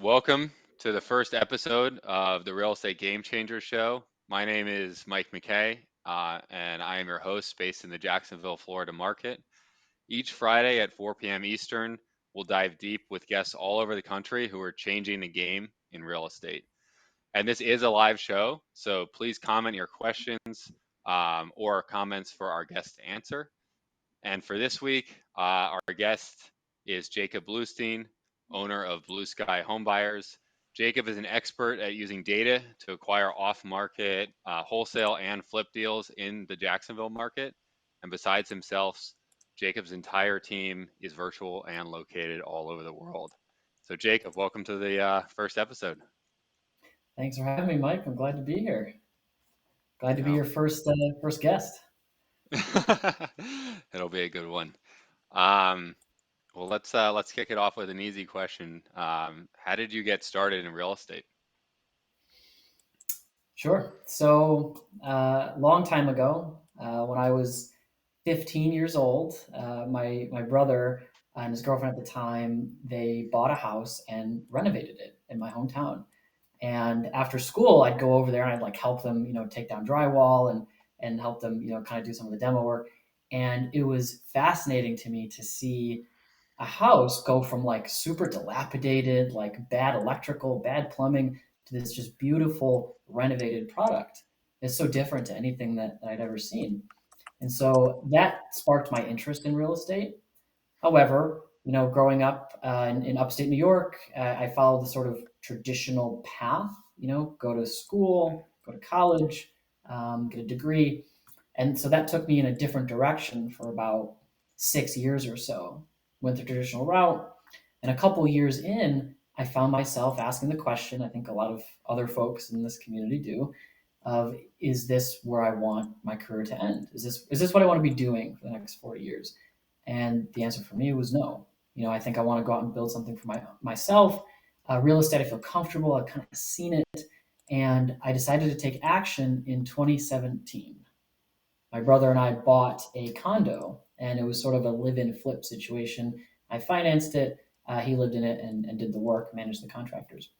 Welcome to the first episode of the Real Estate Game Changer Show. My name is Mike McKay, and I am your host based in the Jacksonville, Florida market. Each Friday at 4 p.m. Eastern, we'll dive deep with guests all over the country who are changing the game in real estate. And this is a live show, so please comment your questions or comments for our guests to answer. And for this week, our guest is Jacob Bluestein, owner of Blue Sky Home Buyers. Jacob is an expert at using data to acquire off-market wholesale and flip deals in the Jacksonville market. And besides himself, Jacob's entire team is virtual and located all over the world. So Jacob, welcome to the first episode. Thanks for having me, Mike. I'm glad to be here. Glad to be No. your first guest. It'll be a good one. Um, Well, let's kick it off with an easy question. How did you get started in real estate? Sure. So, long time ago, when I was 15 years old, my brother and his girlfriend at the time, they bought a house and renovated it in my hometown. And after school, I'd go over there and I'd like help them, take down drywall and help them, kind of do some of the demo work. And it was fascinating to me to see a house go from like super dilapidated, like bad electrical, bad plumbing to this just beautiful renovated product. It's so different to anything that I'd ever seen. And so that sparked my interest in real estate. However, growing up in upstate New York, I followed the sort of traditional path, go to school, go to college, get a degree. And so that took me in a different direction for about 6 years or so. Went the traditional route. And a couple years in, I found myself asking the question, I think a lot of other folks in this community do, of is this where I want my career to end? Is this what I want to be doing for the next 40 years? And the answer for me was no. I think I want to go out and build something for myself. Real estate, I feel comfortable. I've kind of seen it. And I decided to take action in 2017. My brother and I bought a condo, and it was sort of a live-in flip situation. I financed it. He lived in it and did the work, managed the contractors.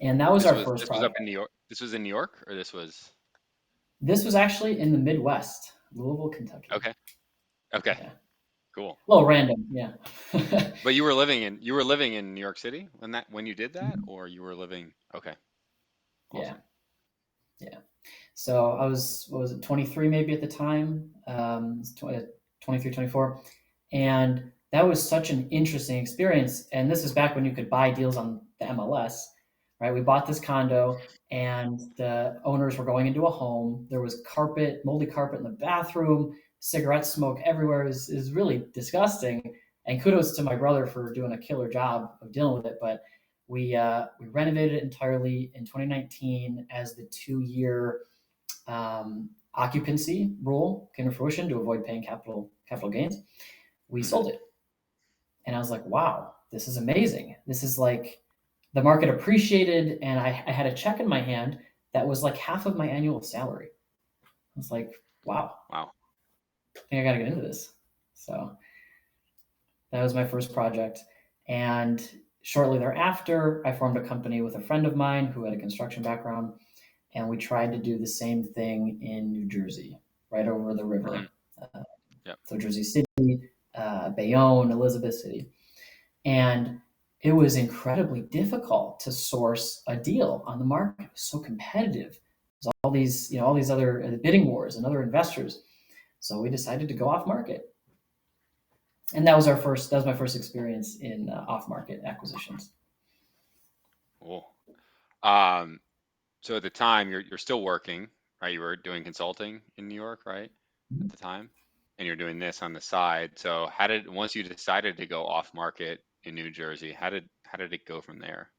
And that was This our was first this was up project. in New York. This was in New York, or this was This was actually in the Midwest, Louisville, Kentucky. okay. Okay, Yeah. cool. A little random. Yeah. But you were living in New York City when you did that, or you were living okay, Yeah. awesome. Yeah. So I was, what was it, 23 maybe at the time, 23, 24. And that was such an interesting experience. And this is back when you could buy deals on the MLS, right? We bought this condo and the owners were going into a home. There was carpet, moldy carpet in the bathroom, cigarette smoke everywhere. It was really disgusting. And kudos to my brother for doing a killer job of dealing with it. But we renovated it entirely in 2019 as the 2 year occupancy rule came to fruition to avoid paying capital gains. We Hmm. sold it, and I was like, "Wow, this is amazing! This is like the market appreciated." And I had a check in my hand that was like half of my annual salary. I was like, "Wow, Wow. I think I got to get into this." So that was my first project, and shortly thereafter, I formed a company with a friend of mine who had a construction background, and we tried to do the same thing in New Jersey, right over the Hmm. river. Uh, Yep. so Jersey City, Bayonne, Elizabeth City, and it was incredibly difficult to source a deal on the market. It was so competitive. There's all these other bidding wars and other investors. So we decided to go off market, and that was my first experience in off market acquisitions. Cool. Um, so at the time you're still working, right? You were doing consulting in New York, right? At Mhm. the time, and you're doing this on the side. So how did once you decided to go off market in New Jersey, how did it go from there?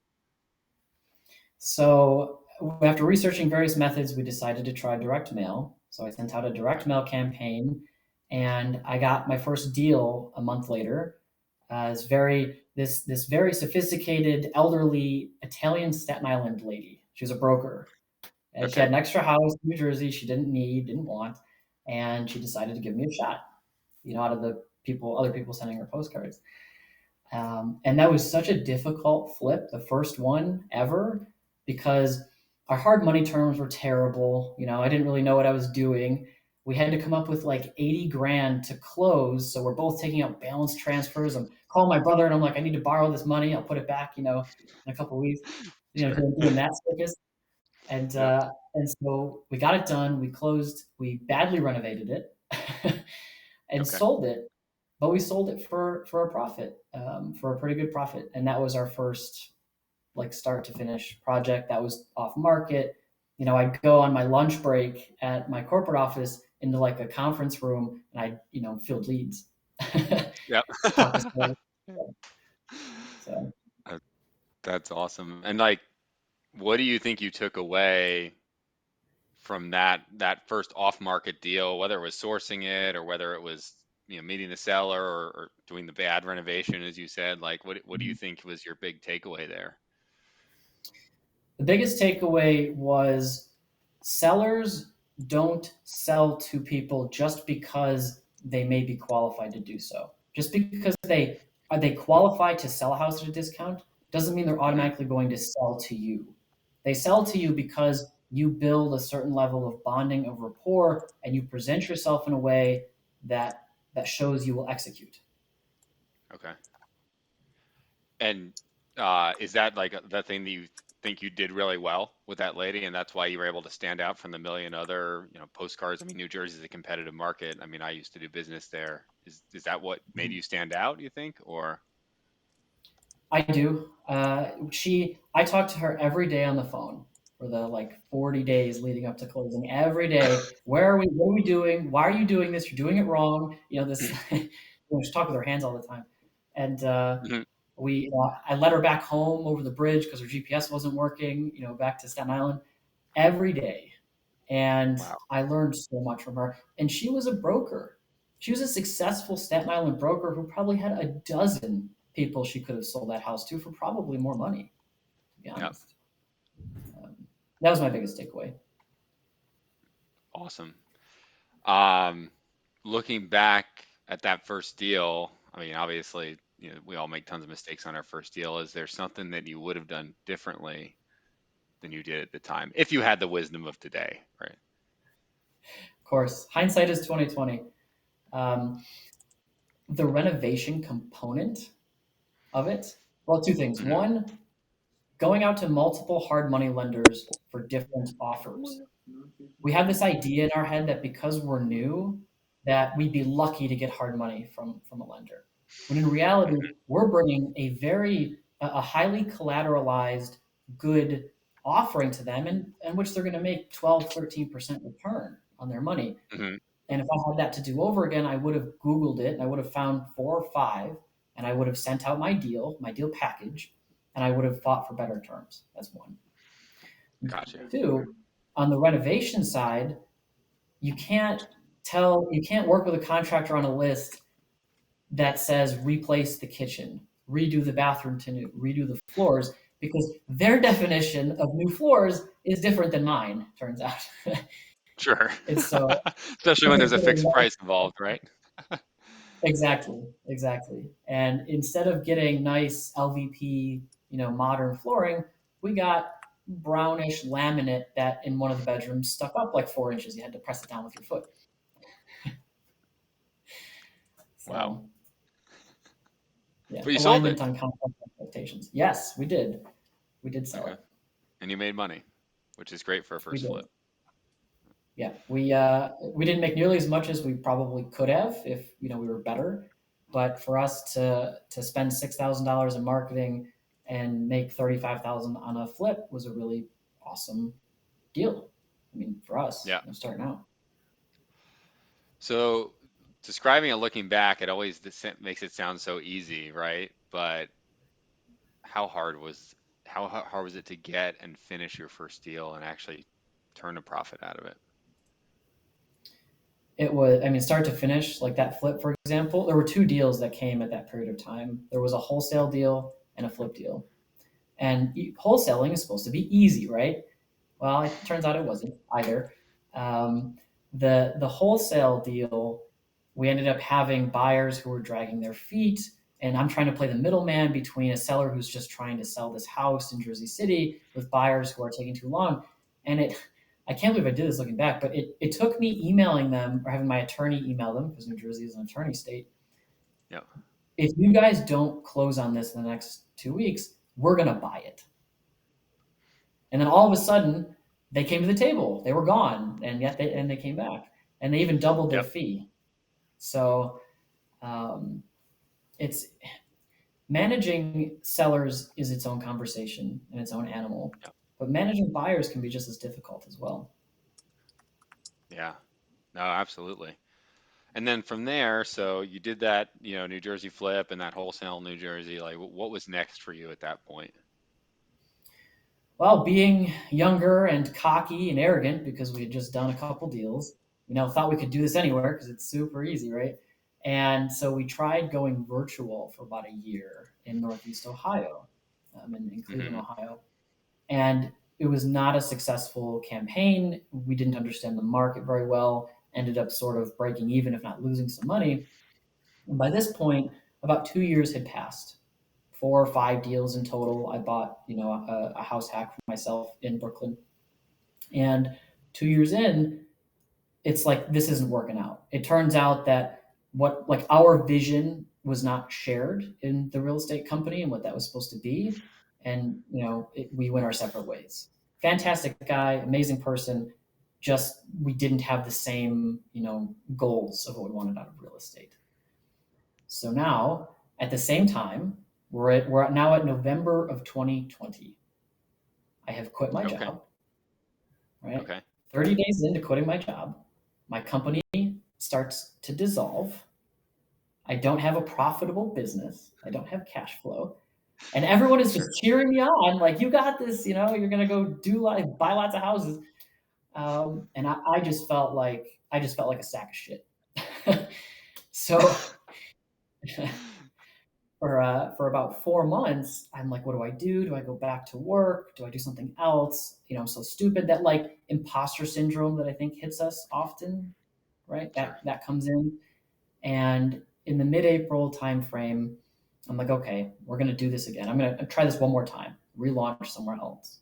So after researching various methods, we decided to try direct mail. So I sent out a direct Okay. mail campaign, and I got my first deal a month later. This very sophisticated elderly Italian Staten Island lady. She was a broker, and she had Okay. an extra house in New Jersey she didn't want, and she decided to give me a shot. Out of the other people sending her postcards. And that was such a difficult flip, the first one ever, because our hard money terms were terrible. I didn't really know what I was doing. We had to come up with like 80 grand to close. So we're both taking out balance transfers. I'm calling my brother and I'm like, I need to borrow this money. I'll put it back, in a couple of weeks, Sure. doing that circus. And Yep. so we got it done. We closed. We badly renovated it and Okay. sold it, but we sold it for a profit, for a pretty good profit. And that was our first like start to finish project that was off market. I'd go on my lunch break at my corporate office into like a conference room and I field leads, Yep. talk to sellers. So That- That's awesome. And like, what do you think you took away from that first off-market deal, whether it was sourcing it or whether it was meeting the seller or doing the bad renovation, as you said? Like, what do you think was your big takeaway there? the biggest takeaway was sellers don't sell to people just because they may be qualified to do so. Just because they qualified to sell a house at a discount doesn't mean they're Hmm. automatically going to sell to you. They sell to you because you build a certain level of bonding of rapport and you present yourself in a way that shows you will execute. Okay. And is that like the thing that you think you did really well with that lady, and that's why you were able to stand out from the million other, postcards? I mean, New Jersey is a competitive market. I mean, I used to do business there. Is that what made you stand out, you think, or? I do. I talk to her every day on the phone for the like 40 days leading up to closing. Every day, where are we? What are we doing? Why are you doing this? You're doing it wrong. This. She talk with her hands all the time, and Mhm. I let her back home over the bridge because her GPS wasn't working. Back to Staten Island every day, and Wow. I learned so much from her. And she was a broker. She was a successful Staten Island broker who probably had a dozen people she could have sold that house to for probably more money, to be Yeah. honest. Um, that was my biggest takeaway. Awesome. Um, Looking back at that first deal, I mean, obviously, we all make tons of mistakes on our first deal. Is there something that you would have done differently than you did at the time, if you had the wisdom of today, right? Of course, hindsight is 2020. Um, the renovation component of it, well, two things. Hmm. One, going out to multiple hard money lenders for different offers. We have this idea in our head that because we're new, that we'd be lucky to get hard money from a lender. When in reality, we're bringing a highly collateralized good offering to them, and which they're going to make 12, 13% return on their money. Hmm. And if I had that to do over again, I would have Googled it and I would have found four or five and I would have sent out my deal package, and I would have fought for better terms. That's one. Gotcha. Two, on the renovation side, you can't you can't work with a contractor on a list that says replace the kitchen, redo the bathroom to new, redo the floors, because their definition of new floors is different than mine, turns out. Sure. It's so Especially when there's a fixed price involved, right? exactly, exactly. And instead of getting nice LVP, modern flooring, we got brownish laminate that in one of the bedrooms stuck up like 4 inches. You had to press it down with your foot. Wow. So yeah, But you sold it. alignment on contract expectations. Yes, we did. We did sell Okay. it. And you made money, which is great for a We first did. flip. Yeah, we didn't make nearly as much as we probably could have if we were better. But for us to spend $6,000 in marketing and make 35,000 on a flip was a really awesome deal. I mean, for us, Yeah. starting out. So describing it looking back, it always makes it sound so easy, right? But how hard was hard was it to get and finish your first deal and actually turn a profit out of it? It was, I mean, start to finish, like that flip, for example, there were two deals that came at that period of time. There was a wholesale deal and a flip deal. And wholesaling is supposed to be easy, right? Well, it turns out it wasn't either. Um, the wholesale deal, we ended up having buyers who were dragging their feet. and I'm trying to play the middleman between a seller who's just trying to sell this house in Jersey City with buyers who are taking too long. And I can't believe I did this looking back, but it took me emailing them or having my attorney email them, because New Jersey is an attorney state. Yeah. If you guys don't close on this in the next 2 weeks, we're going to buy it. And then all of a sudden, they came to the table. They were gone, and yet they came back, and they even doubled their Yep. fee. So um, it's managing sellers is its own conversation and its own animal, Yep. but managing buyers can be just as difficult as well. Yeah. No, absolutely. And then from there, so you did that, New Jersey flip and that wholesale New Jersey. Like, what was next for you at that point? Well, being younger and cocky and arrogant because we had just done a couple deals, thought we could do this anywhere because it's super easy, right? And so we tried going virtual for about a year in Northeast Ohio, in Cleveland, Hmm. Ohio. And it was not a successful campaign. We didn't understand the market very well, ended up sort of breaking even, if not losing some money. And by this point, about 2 years had passed. 4 or 5 deals in total. I bought, a house hack for myself in Brooklyn. And 2 years in, it's like this isn't working out. It turns out that what like our vision was not shared in the real estate company and what that was supposed to be, and we went our separate ways. Fantastic guy, amazing person. Just we didn't have the same goals of what we wanted out of real estate. So now, at the same time, we're now at November of 2020. I have quit my Okay. job, right? Okay. 30 days into quitting my job, my company starts to dissolve. I don't have a profitable business. I don't have cash flow. And everyone is just Sure. cheering me on, like, you got this, you're gonna go buy lots of houses. And I just felt like a sack of shit. So for about 4 months, I'm like, what do I do? Do I go back to work? Do I do something else? I'm so stupid. That like imposter syndrome that I think hits us often, right? Sure. That comes in. And in the mid-April timeframe, I'm like, okay, we're gonna do this again. I'm gonna try this one more time, relaunch somewhere else.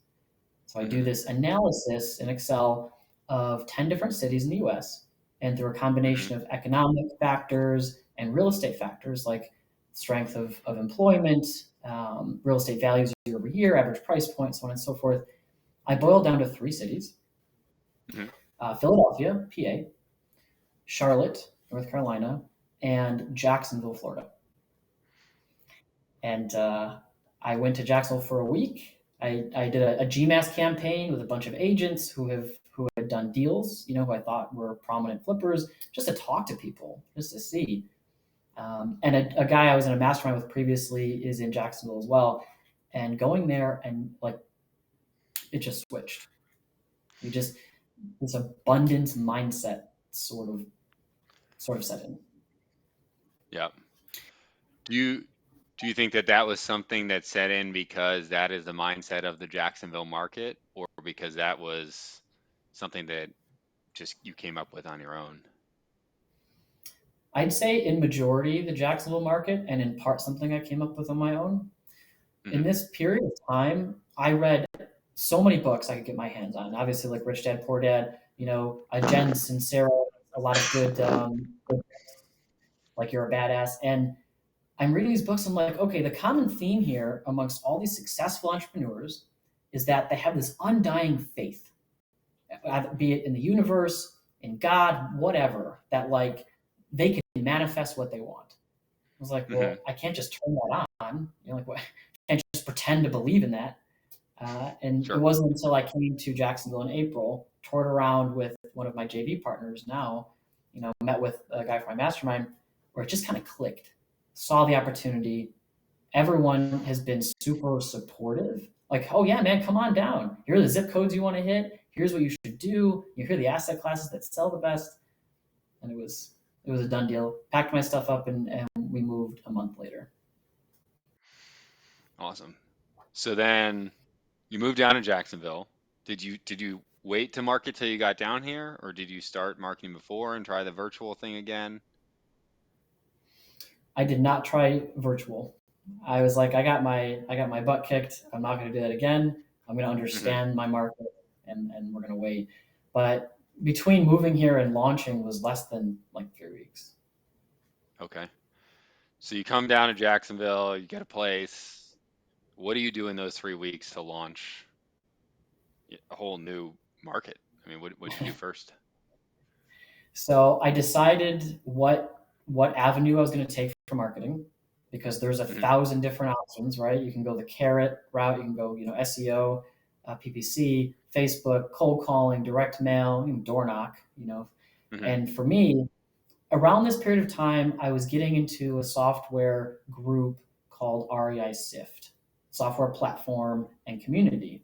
So I do Hmm. this analysis in Excel of 10 different cities in the US, and through a Hmm. combination of economic factors and real estate factors like strength of employment, real estate values year over year, average price point, so on and so forth, I boiled down to 3 cities: Hmm. Philadelphia, PA, Charlotte, North Carolina, and Jacksonville, Florida. And I went to Jacksonville for a week. I did a GMAS campaign with a bunch of agents who had done deals, who I thought were prominent flippers, just to talk to people, just to see. And a guy I was in a mastermind with previously is in Jacksonville as well. And going there and like it just switched. We just this abundance mindset sort of set in. Yep. Do you think that that was something that set in because that is the mindset of the Jacksonville market, or because that was something that just you came up with on your own? I'd say in majority the Jacksonville market, and in part something I came up with on my own. In Hmm. this period of time, I read so many books I could get my hands on. Obviously, like Rich Dad Poor Dad, a Jen Sincero, a lot of good like You're a Badass. And I'm reading these books. I'm like, okay, the common theme here amongst all these successful entrepreneurs is that they have this undying faith, be it in the universe, in God, whatever, that like they can manifest what they want. I was like, Hmm. well, I can't just turn that on. Like, what? I can't just pretend to believe in that. And it Sure. wasn't until I came to Jacksonville in April, toured around with one of my JV partners now, met with a guy from my mastermind, where it just kind of clicked. Saw the opportunity. Everyone has been super supportive. Like, oh yeah, man, come on down. Here are the zip codes you want to hit. Here's what you should do. Here are the asset classes that sell the best. And it was a done deal. Packed my stuff up and we moved a month later. Awesome. So then you moved down to Jacksonville. Did you wait to market till you got down here, or did you start marketing before and try the virtual thing again? I did not try virtual. I was like, I got my butt kicked. I'm not going to do that again. I'm going to Hmm. understand my market, and we're going to wait. But between moving here and launching was less than like 3 weeks. Okay. So you come down to Jacksonville, you get a place. What do you do in those 3 weeks to launch a whole new market? I mean, what did you do first? So I decided what avenue I was going to take for marketing, because there's a Hmm. thousand different options, right? You can go the carrot route, you can go SEO, PPC, Facebook, cold calling, direct mail, door knock, Hmm. And for me, around this period of time, I was getting into a software group called REI Sift, software platform and community.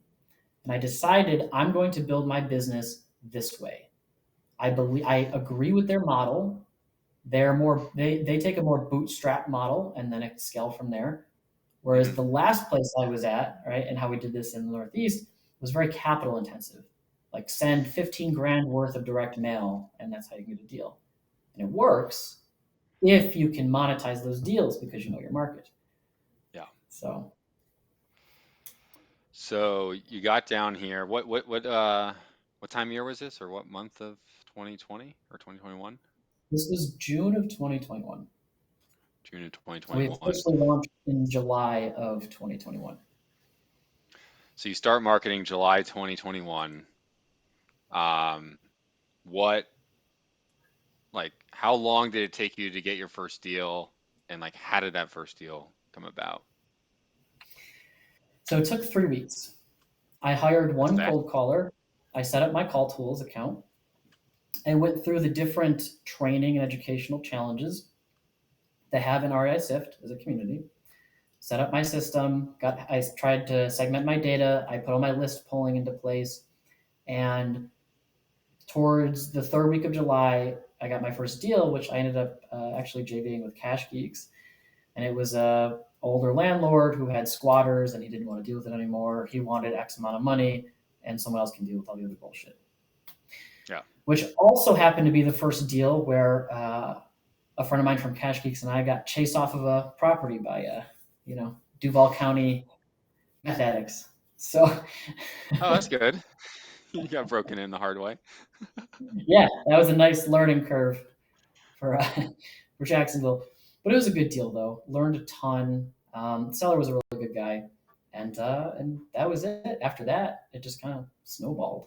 And I decided I'm going to build my business this way. I agree with their model. They take a more bootstrap model and then scale from there. Whereas Hmm. the last place I was at, right, and how we did this in the Northeast was very capital intensive. Like send 15 grand worth of direct mail, and that's how you get a deal. And it works if you can monetize those deals because you know your market. Yeah. So So you got down here. What time of year was this, or what month of 2020 or 2021? this was June of 2021. June of And we 2021. officially launched in July of 2021. So you start marketing July 2021. Um, what how long did it take you to get your first deal, and how did that first deal come about? So it took 3 weeks. I hired That's one fast. cold caller. I set up my call tools account and went through the different training and educational challenges they have in REI Sift as a community. Set up my system. I tried to segment my data. I put all my list pulling into place, and towards the third week of July, I got my first deal, which I ended up actually JVing with Cash Geeks, and it was a older landlord who had squatters and he didn't want to deal with it anymore. He wanted X amount of money, and someone else can deal with all the other bullshit. Yeah. Which also happened to be the first deal where a friend of mine from Cash Geeks and I got chased off of a property by Duval County meth addicts. So Oh, that's good. You got broken in the hard way. yeah, that was a nice learning curve for for Jacksonville. But it was a good deal though. Learned a ton. The seller was a really good guy, and that was it. After that, it just kind of snowballed.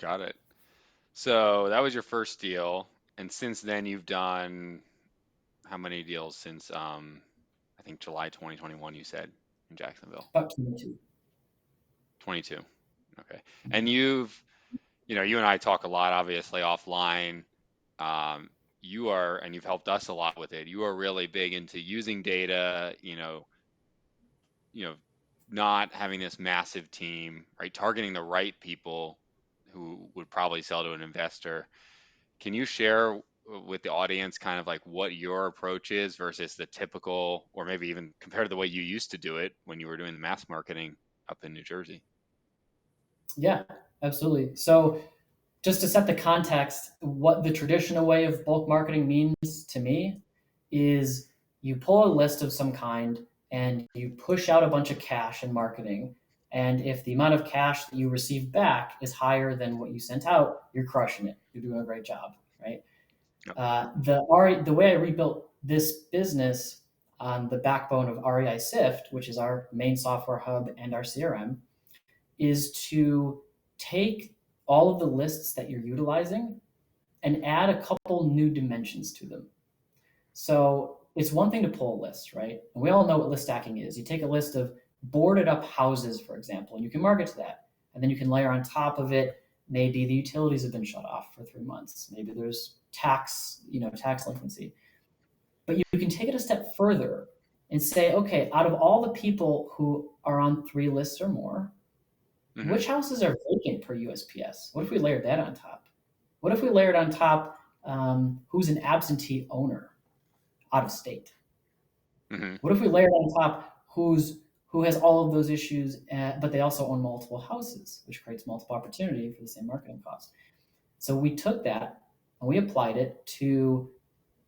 Got it. So that was your first deal, and since then you've done how many deals since I think July 2021 you said in Jacksonville? About 22. 22. Okay. And you and I talk a lot obviously offline. Um, and you've helped us a lot with it. You are really big into using data, you know, not having this massive team, right? Targeting the right people who would probably sell to an investor. Can you share with the audience kind of what your approach is versus the typical, or maybe even compared to the way you used to do it when you were doing the mass marketing up in New Jersey? Yeah, absolutely. So just to set the context, what the traditional way of bulk marketing means to me is you pull a list of some kind and you push out a bunch of cash in marketing. And if the amount of cash that you receive back is higher than what you sent out, you're crushing it. You're doing a great job, right? Yep. The way I rebuilt this business on the backbone of REI Sift, which is our main software hub and our CRM, is to take all of the lists that you're utilizing and add a couple new dimensions to them. So it's one thing to pull a list, right? And we all know what list stacking is. You take a list of boarded up houses, for example, and you can market to that. And then you can layer on top of it, maybe the utilities have been shut off for 3 months. Maybe there's tax delinquency. But you can take it a step further and say, okay, out of all the people who are on 3 lists or more, Hmm. which houses are vacant per USPS? What if we layered that on top? What if we layered on top who's an absentee owner out of state? Hmm. What if we layered on top who has all of those issues, but they also own multiple houses, which creates multiple opportunity for the same marketing cost. So we took that and we applied it to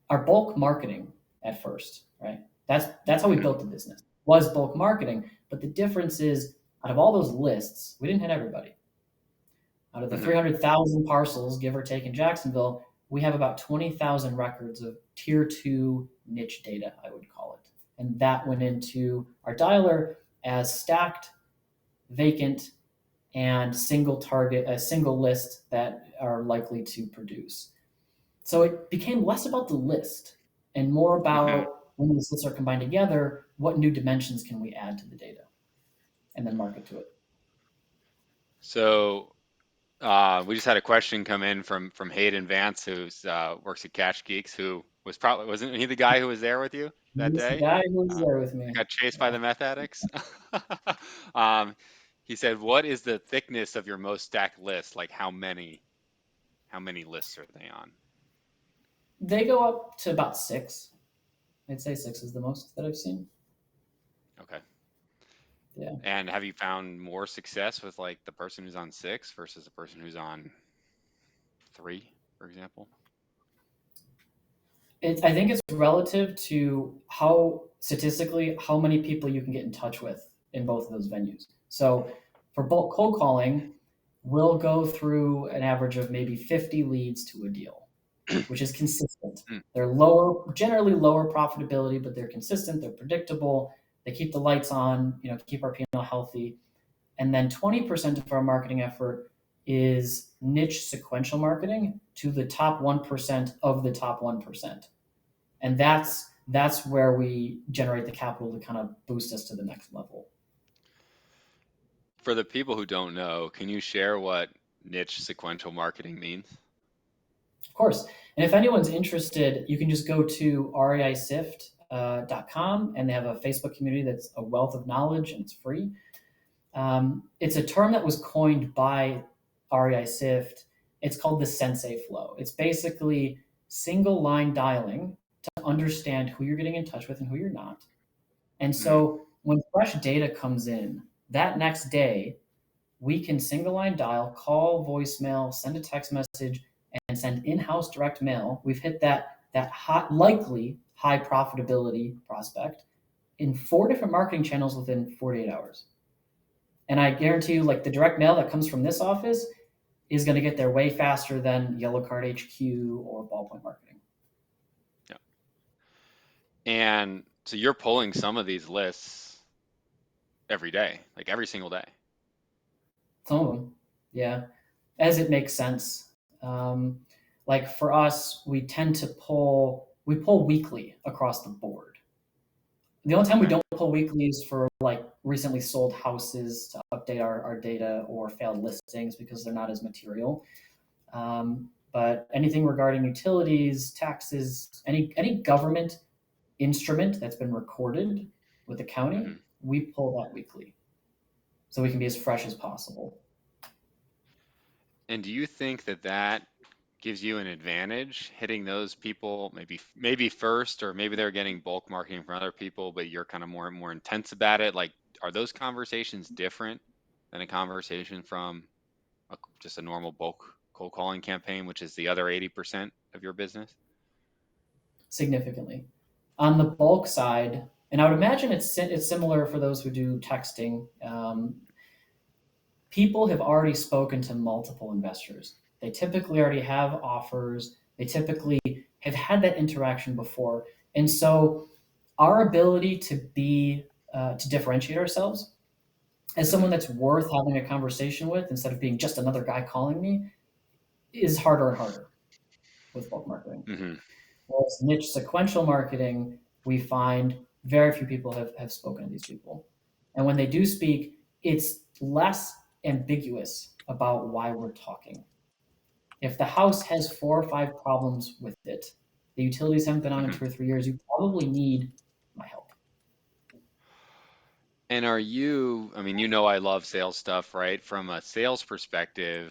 our bulk marketing at first, right? That's how we Hmm. built the business. Was bulk marketing, but the difference is out of all those lists, we didn't hit everybody. Out of the Hmm. 300,000 parcels, give or take, in Jacksonville, we have about 20,000 records of tier two niche data, I would call it. And that went into our dialer as stacked, vacant, and single target, a single list that are likely to produce. So it became less about the list and more Hmm. about when these lists are combined together, what new dimensions can we add to the data and then market to it. So we just had a question come in from Hayden Vance, who's works at Catch Geeks, who wasn't he the guy who was there with you that He's the day? guy who's Uh, there with me. got chased by Yeah. the meth addicts. um, he said, "What is the thickness of your most stacked list? Like how many lists are they on?" They go up to about six. I'd say six is the most that I've seen. Okay. Yeah. And have you found more success with like the person who's on six versus the person who's on three, for example? I think it's relative to how statistically how many people you can get in touch with in both of those venues. So for bulk cold calling, we'll go through an average of maybe 50 leads to a deal, which is consistent. Mm, They're lower, generally lower profitability, but they're consistent, they're predictable, they keep the lights on, keep our P&L healthy. And then 20% of our marketing effort is niche sequential marketing to the top 1% of the top 1%. And that's where we generate the capital to kind of boost us to the next level. For the people who don't know, can you share what niche sequential marketing means? Of course. And if anyone's interested, you can just go to reisift.com and they have a Facebook community that's a wealth of knowledge and it's free. It's a term that was coined by REI Sift. It's called the sensei flow. It's basically single line dialing to understand who you're getting in touch with and who you're not. And Hmm. so when fresh data comes in, that next day, we can single line dial, call, voicemail, send a text message, and send in-house direct mail. We've hit that hot, likely high profitability prospect in 4 different marketing channels within 48 hours. And I guarantee you, like the direct mail that comes from this office is going to get there way faster than Yellow Card HQ or Ballpoint Marketing. Yeah. And so you're pulling some of these lists every day, like every single day. Some of them, yeah, as it makes sense. Um, like for us, we pull weekly across the board. The only time we Okay. don't pull weekly is for like recently sold houses to update our data or failed listings because they're not as material. But anything regarding utilities, taxes, any government instrument that's been recorded with the county, Hmm. we pull that weekly so we can be as fresh as possible. And do you think that that gives you an advantage hitting those people maybe first, or maybe they're getting bulk marketing from other people, but you're kind of more intense about it? Like, are those conversations different than a conversation from just a normal bulk cold calling campaign, which is the other 80% of your business? Significantly. On the bulk side, and I would imagine it's similar for those who do texting. People have already spoken to multiple investors. They typically already have offers. They typically have had that interaction before, and so our ability to differentiate ourselves as someone Hmm. that's worth having a conversation with instead of being just another guy calling me is harder and harder with bulk marketing. Hmm. Whereas niche sequential marketing, we find very few people have spoken to these people. And when they do speak, it's less ambiguous about why we're talking. If the house has 4 or 5 problems with it, the utilities haven't been on in Hmm. 2 or 3 years, you probably need my help. And I mean, I love sales stuff, right? From a sales perspective,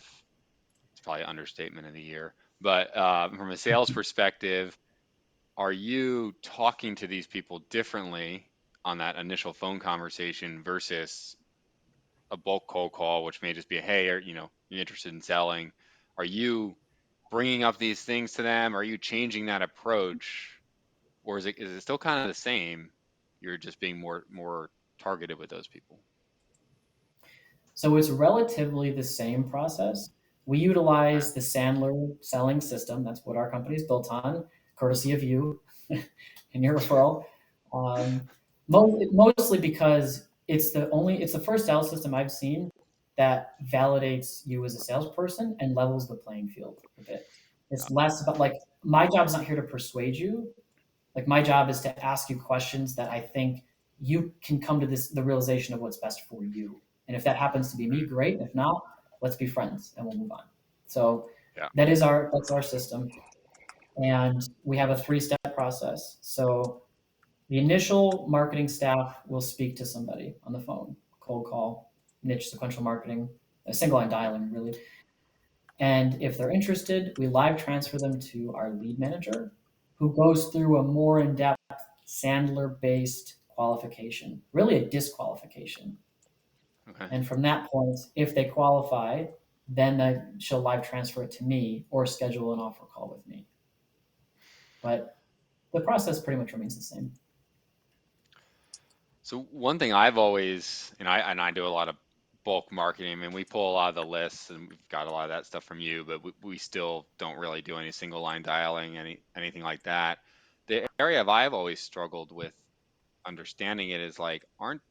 it's probably an understatement of the year, but from a sales perspective, are you talking to these people differently on that initial phone conversation versus a bulk cold call, which may just be, hey, you're interested in selling? Are you bringing up these things to them? Are you changing that approach, or is it still kind of the same? You're just being more targeted with those people. So it's relatively the same process. We Okay. utilize the Sandler selling system. That's what our company is built on, courtesy of you and your referral. Um, mostly because it's the first sales system I've seen that validates you as a salesperson and levels the playing field a bit. Uh, It's less about like my job is not here to persuade you. Like my job is to ask you questions that I think you can come to the realization of what's best for you. And if that happens to be me, great. If not, let's be friends and we'll move on. So yeah. that's our system. And we have a three-step process. So the initial marketing staff will speak to somebody on the phone, cold call, niche sequential marketing, a single line dialing, really. And if they're interested, we live transfer them to our lead manager, who goes through a more in depth Sandler based qualification, really a disqualification. Okay. And from that point, if they qualify, then she'll live transfer it to me or schedule an offer call with me. But the process pretty much remains the same. So one thing I've always, and I do a lot of bulk marketing. I mean, we pull a lot of the lists, and we've got a lot of that stuff from you, but we still don't really do any single line dialing, anything like that. The area I've always struggled with understanding it is like, aren't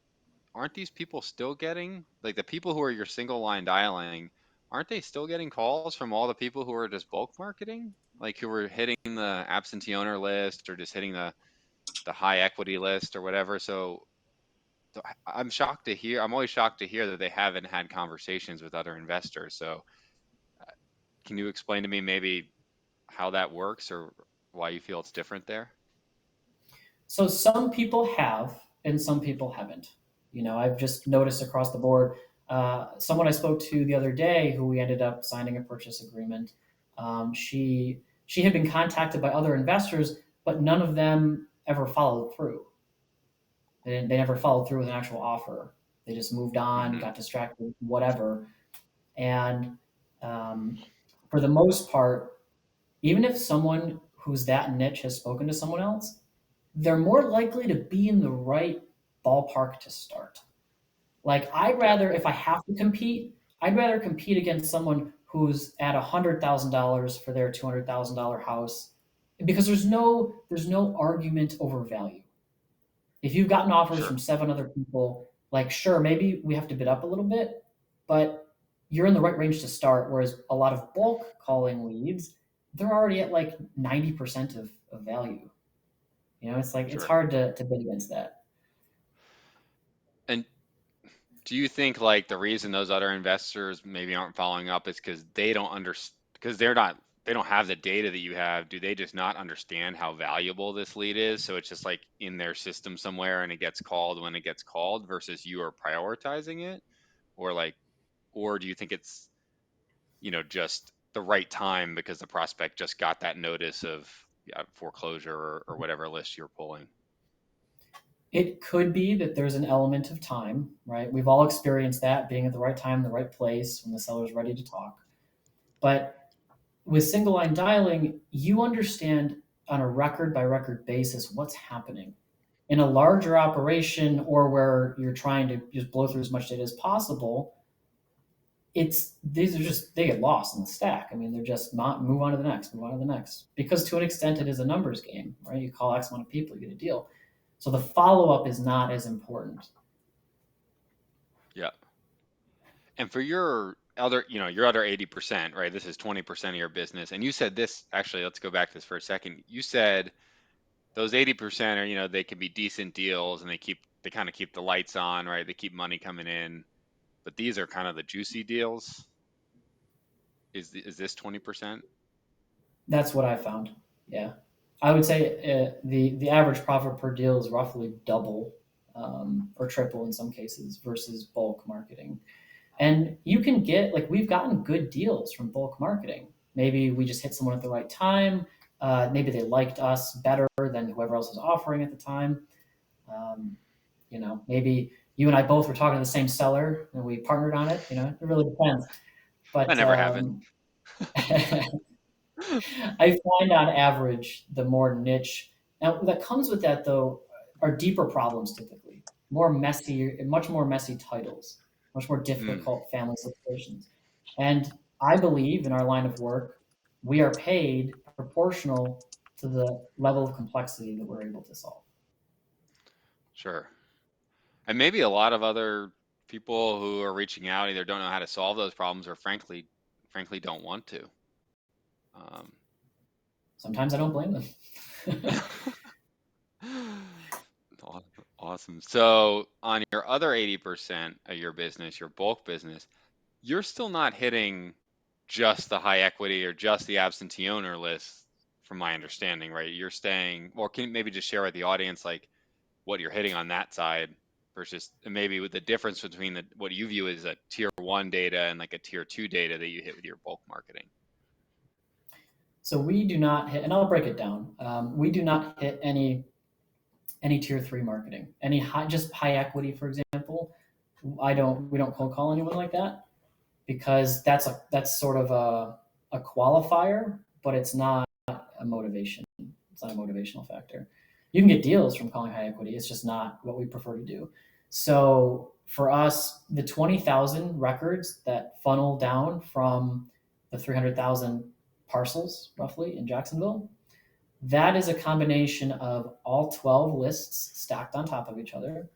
these people still getting, like, the people who are your single line dialing, aren't they still getting calls from all the people who are just bulk marketing, like who were hitting the absentee owner list or just hitting the high equity list or whatever? So I'm shocked to hear. I'm always shocked to hear that they haven't had conversations with other investors. So can you explain to me maybe how that works or why you feel it's different there? So some people have, and some people haven't. I've just noticed across the board. Someone I spoke to the other day, who we ended up signing a purchase agreement. She had been contacted by other investors, but none of them ever followed through. They never followed through with an actual offer. They just moved on, Hmm. got distracted, whatever. And um, for the most part, even if someone who's that niche has spoken to someone else, they're more likely to be in the right ballpark to start. Like I'd Yeah, rather, if I have to compete, I'd rather compete against someone who's at $100,000 for their $200,000 house, because there's no argument over value. If you've gotten offers sure, from seven other people, like sure, maybe we have to bid up a little bit, but you're in the right range to start. Whereas a lot of bulk calling leads, they're already at like 90% of value. It's like it's sure. hard to bid against that. And do you think like the reason those other investors maybe aren't following up is because they don't understand, because they don't have the data that you have? Do they just not understand how valuable this lead is? So it's just like in their system somewhere and it gets called when it gets called versus you are prioritizing it? Or like, or do you think it's, just the right time because the prospect just got that notice of, yeah, foreclosure or whatever list you're pulling? It could be that there's an element of time, right? We've all experienced that, being at the right time, in the right place when the seller's ready to talk. But with single line dialing, you understand on a record by record basis what's happening. In a larger operation, or where you're trying to just blow through as much data as possible, it's these are just they get lost in the stack. I mean, they're just not move on to the next, move on to the next. Because to an extent, it is a numbers game, right? You call X amount of people, you get a deal. So the follow up is not as important. Yeah. And for your other 80%, right? This is 20% of your business. And you said this, actually, let's go back to this for a second. You said those 80% are, they can be decent deals and they kind of keep the lights on, right? They keep money coming in, but these are kind of the juicy deals. Is this 20%? That's what I found. Yeah, I would say the average profit per deal is roughly double, or triple in some cases, versus bulk marketing. And you can get like we've gotten good deals from bulk marketing. Maybe we just hit someone at the right time. Maybe they liked us better than whoever else was offering at the time. Um, maybe you and I both were talking to the same seller and we partnered on it. It really depends. That But never happened. I find on average, the more niche now that comes with that though are deeper problems typically, more messy, much more messy titles, much more Mm, difficult family situations. And I believe in our line of work, we are paid proportional to the level of complexity that we're able to solve. sure. And maybe a lot of other people who are reaching out either don't know how to solve those problems or frankly don't want to. Um, Sometimes I don't blame them. Awesome. So on your other 80% of your business, your bulk business, you're still not hitting just the high equity or just the absentee owner list, from my understanding, right? You're staying, or can you maybe just share with the audience like what you're hitting on that side versus and maybe with the difference between what you view as a tier one data and like a tier two data that you hit with your bulk marketing. So we do not hit, and I'll break it down. We do not hit any tier three marketing, any high, just high equity, for example. We don't cold call anyone like that because that's sort of a qualifier, but it's not a motivation. It's not a motivational factor. You can get deals from calling high equity. It's just not what we prefer to do. So for us, the 20,000 records that funnel down from the 300,000 parcels roughly in Jacksonville, that is a combination of all 12 lists stacked on top of each other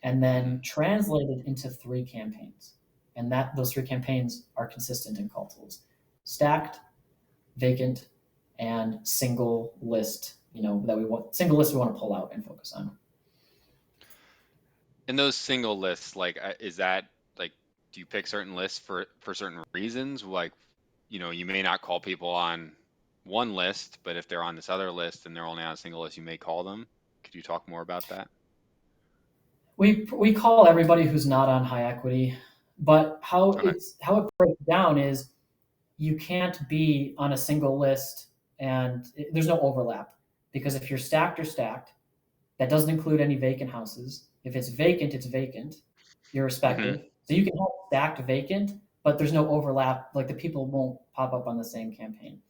and Hmm. then translated into three campaigns. And that those three campaigns are consistent in call tools: stacked, vacant, and single list. That we want single list we want to pull out and focus on. And those single lists, like, is that like, do you pick certain lists for certain reasons? Like, you may not call people on one list, but if they're on this other list and they're only on a single list, you may call them. Could you talk more about that? We call everybody who's not on high equity, but Okay. how it breaks down is you can't be on a single list and there's no overlap because if you're stacked or stacked, that doesn't include any vacant houses. If it's vacant, it's vacant, Hmm. irrespective. So you can have stacked vacant, but there's no overlap. Like the people won't pop up on the same campaign.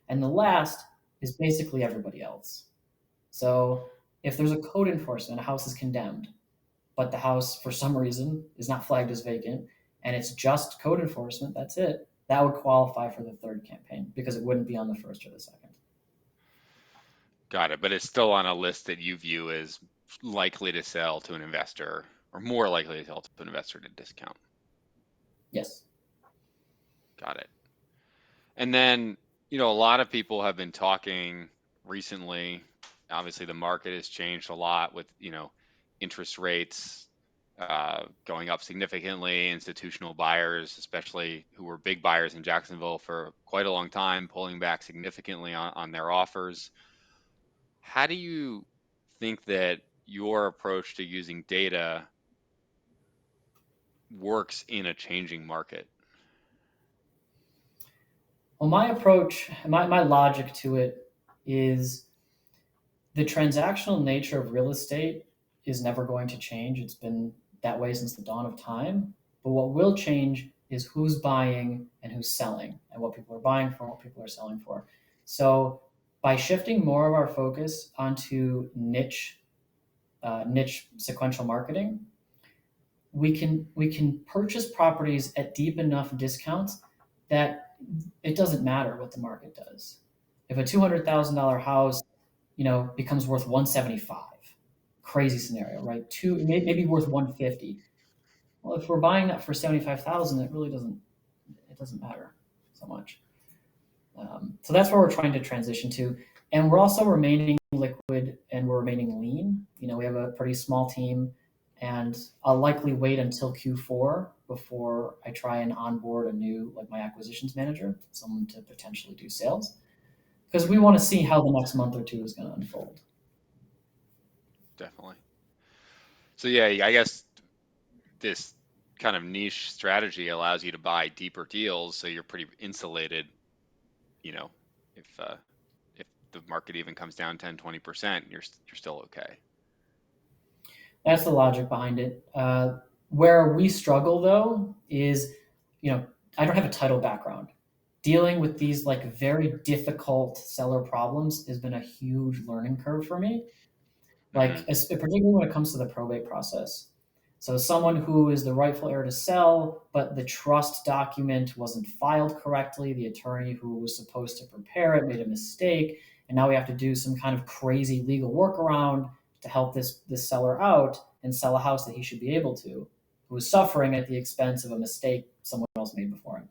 And the last is basically everybody else. So if there's a code enforcement, a house is condemned, but the house for some reason is not flagged as vacant and it's just code enforcement, that's it. That would qualify for the third campaign because it wouldn't be on the first or the second. Got it. But it's still on a list that you view as likely to sell to an investor or more likely to sell to an investor at a discount. Yes. Got it. And then, a lot of people have been talking recently. Obviously, the market has changed a lot with, interest rates going up significantly. Institutional buyers, especially who were big buyers in Jacksonville for quite a long time, pulling back significantly on their offers. How do you think that your approach to using data works in a changing market? Well, my approach, my logic to it is the transactional nature of real estate is never going to change. It's been that way since the dawn of time. But what will change is who's buying and who's selling, and what people are buying for, and what people are selling for. So by shifting more of our focus onto niche sequential marketing, we can purchase properties at deep enough discounts that it doesn't matter what the market does. If a $200,000 house, becomes worth 175, crazy scenario, right? Maybe worth 150. Well, if we're buying that for 75,000, it doesn't matter so much. So that's where we're trying to transition to, and we're also remaining liquid and we're remaining lean. We have a pretty small team, and I'll likely wait until Q4 before I try and onboard a new like my acquisitions manager, someone to potentially do sales, because we want to see how the next month or two is going to unfold. Definitely. So yeah, I guess this kind of niche strategy allows you to buy deeper deals, so you're pretty insulated, you know, if the market even comes down 10-20%, you're still okay. That's the logic behind it. Where we struggle though is, I don't have a title background. dealing with these like very difficult seller problems has been a huge learning curve for me, Hmm. like particularly when it comes to the probate process. So someone who is the rightful heir to sell, but the trust document wasn't filed correctly, the attorney who was supposed to prepare it made a mistake, and now we have to do some kind of crazy legal workaround to help this seller out and sell a house that he should be able to, who is suffering at the expense of a mistake someone else made before him.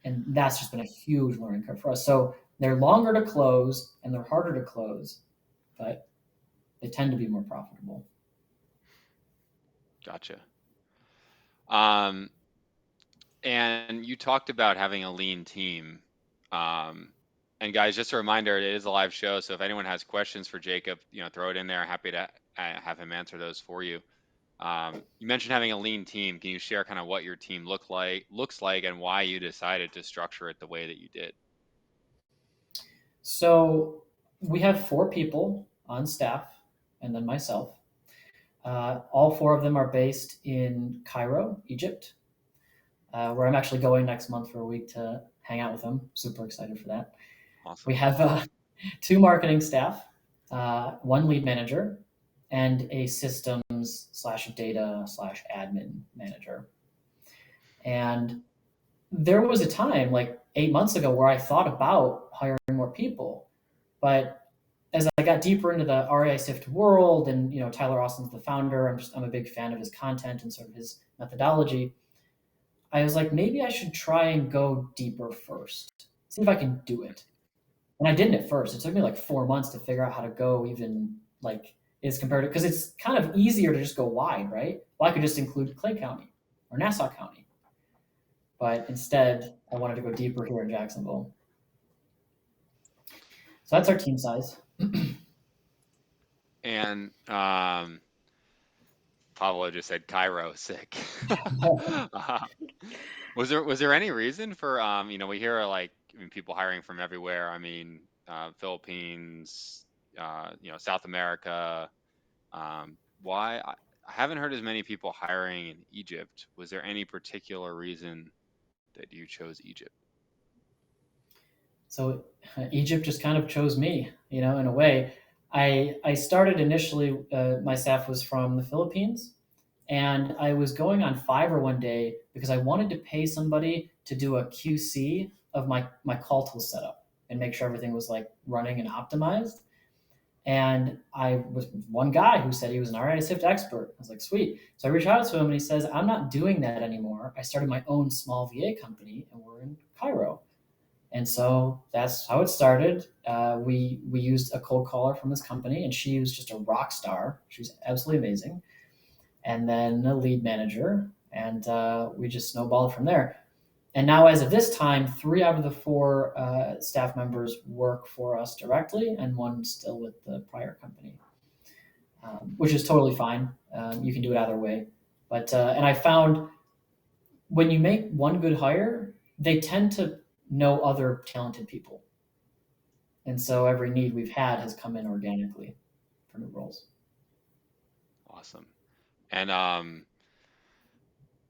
And that's just been a huge learning curve for us. So they're longer to close and they're harder to close, but they tend to be more profitable. Gotcha. Um, and you talked about having a lean team. Um, and guys, just a reminder, it is a live show, so if anyone has questions for Jacob, throw it in there. Happy to have him answer those for you. You mentioned having a lean team. Can you share kind of what your team looks like and why you decided to structure it the way that you did? So we have 4 people on staff and then myself. All 4 of them are based in Cairo, Egypt, where I'm actually going next month for a week to hang out with them. Super excited for that. We Awesome. have 2 marketing staff, 1 lead manager, and a systems slash data slash admin manager. And there was a time like 8 months ago where I thought about hiring more people, but as I got deeper into the REI Sift world, and Tyler Austin's the founder, I'm a big fan of his content and sort of his methodology. I was like, maybe I should try and go deeper first, see if I can do it. And I didn't at first. It took me like 4 months to figure out how to go even like is compared to, because it's kind of easier to just go wide, right? Well, I could just include Clay County or Nassau County, but instead I wanted to go deeper here in Jacksonville. So that's our team size. And Pablo just said Cairo sick. Uh, was there any reason for we hear like people hiring from everywhere. I mean, Philippines, South America. Why I haven't heard as many people hiring in Egypt. Was there any particular reason that you chose Egypt? So Egypt just kind of chose me, in a way. I started initially. My staff was from the Philippines, and I was going on Fiverr one day because I wanted to pay somebody to do a QC of my call tool setup and make sure everything was like running and optimized. And I was one guy who said he was an RI Sift expert. I was like, sweet. So I reached out to him and he says, I'm not doing that anymore. I started my own small VA company and we're in Cairo. And so that's how it started. We used a cold caller from this company, and she was just a rock star. She was absolutely amazing. And then a lead manager, and we just snowballed from there. And now, as of this time, 3 out of the 4 staff members work for us directly, and 1 still with the prior company, which is totally fine. You can do it either way. But and I found when you make one good hire, they tend to know other talented people. And so every need we've had has come in organically for new roles. Awesome. And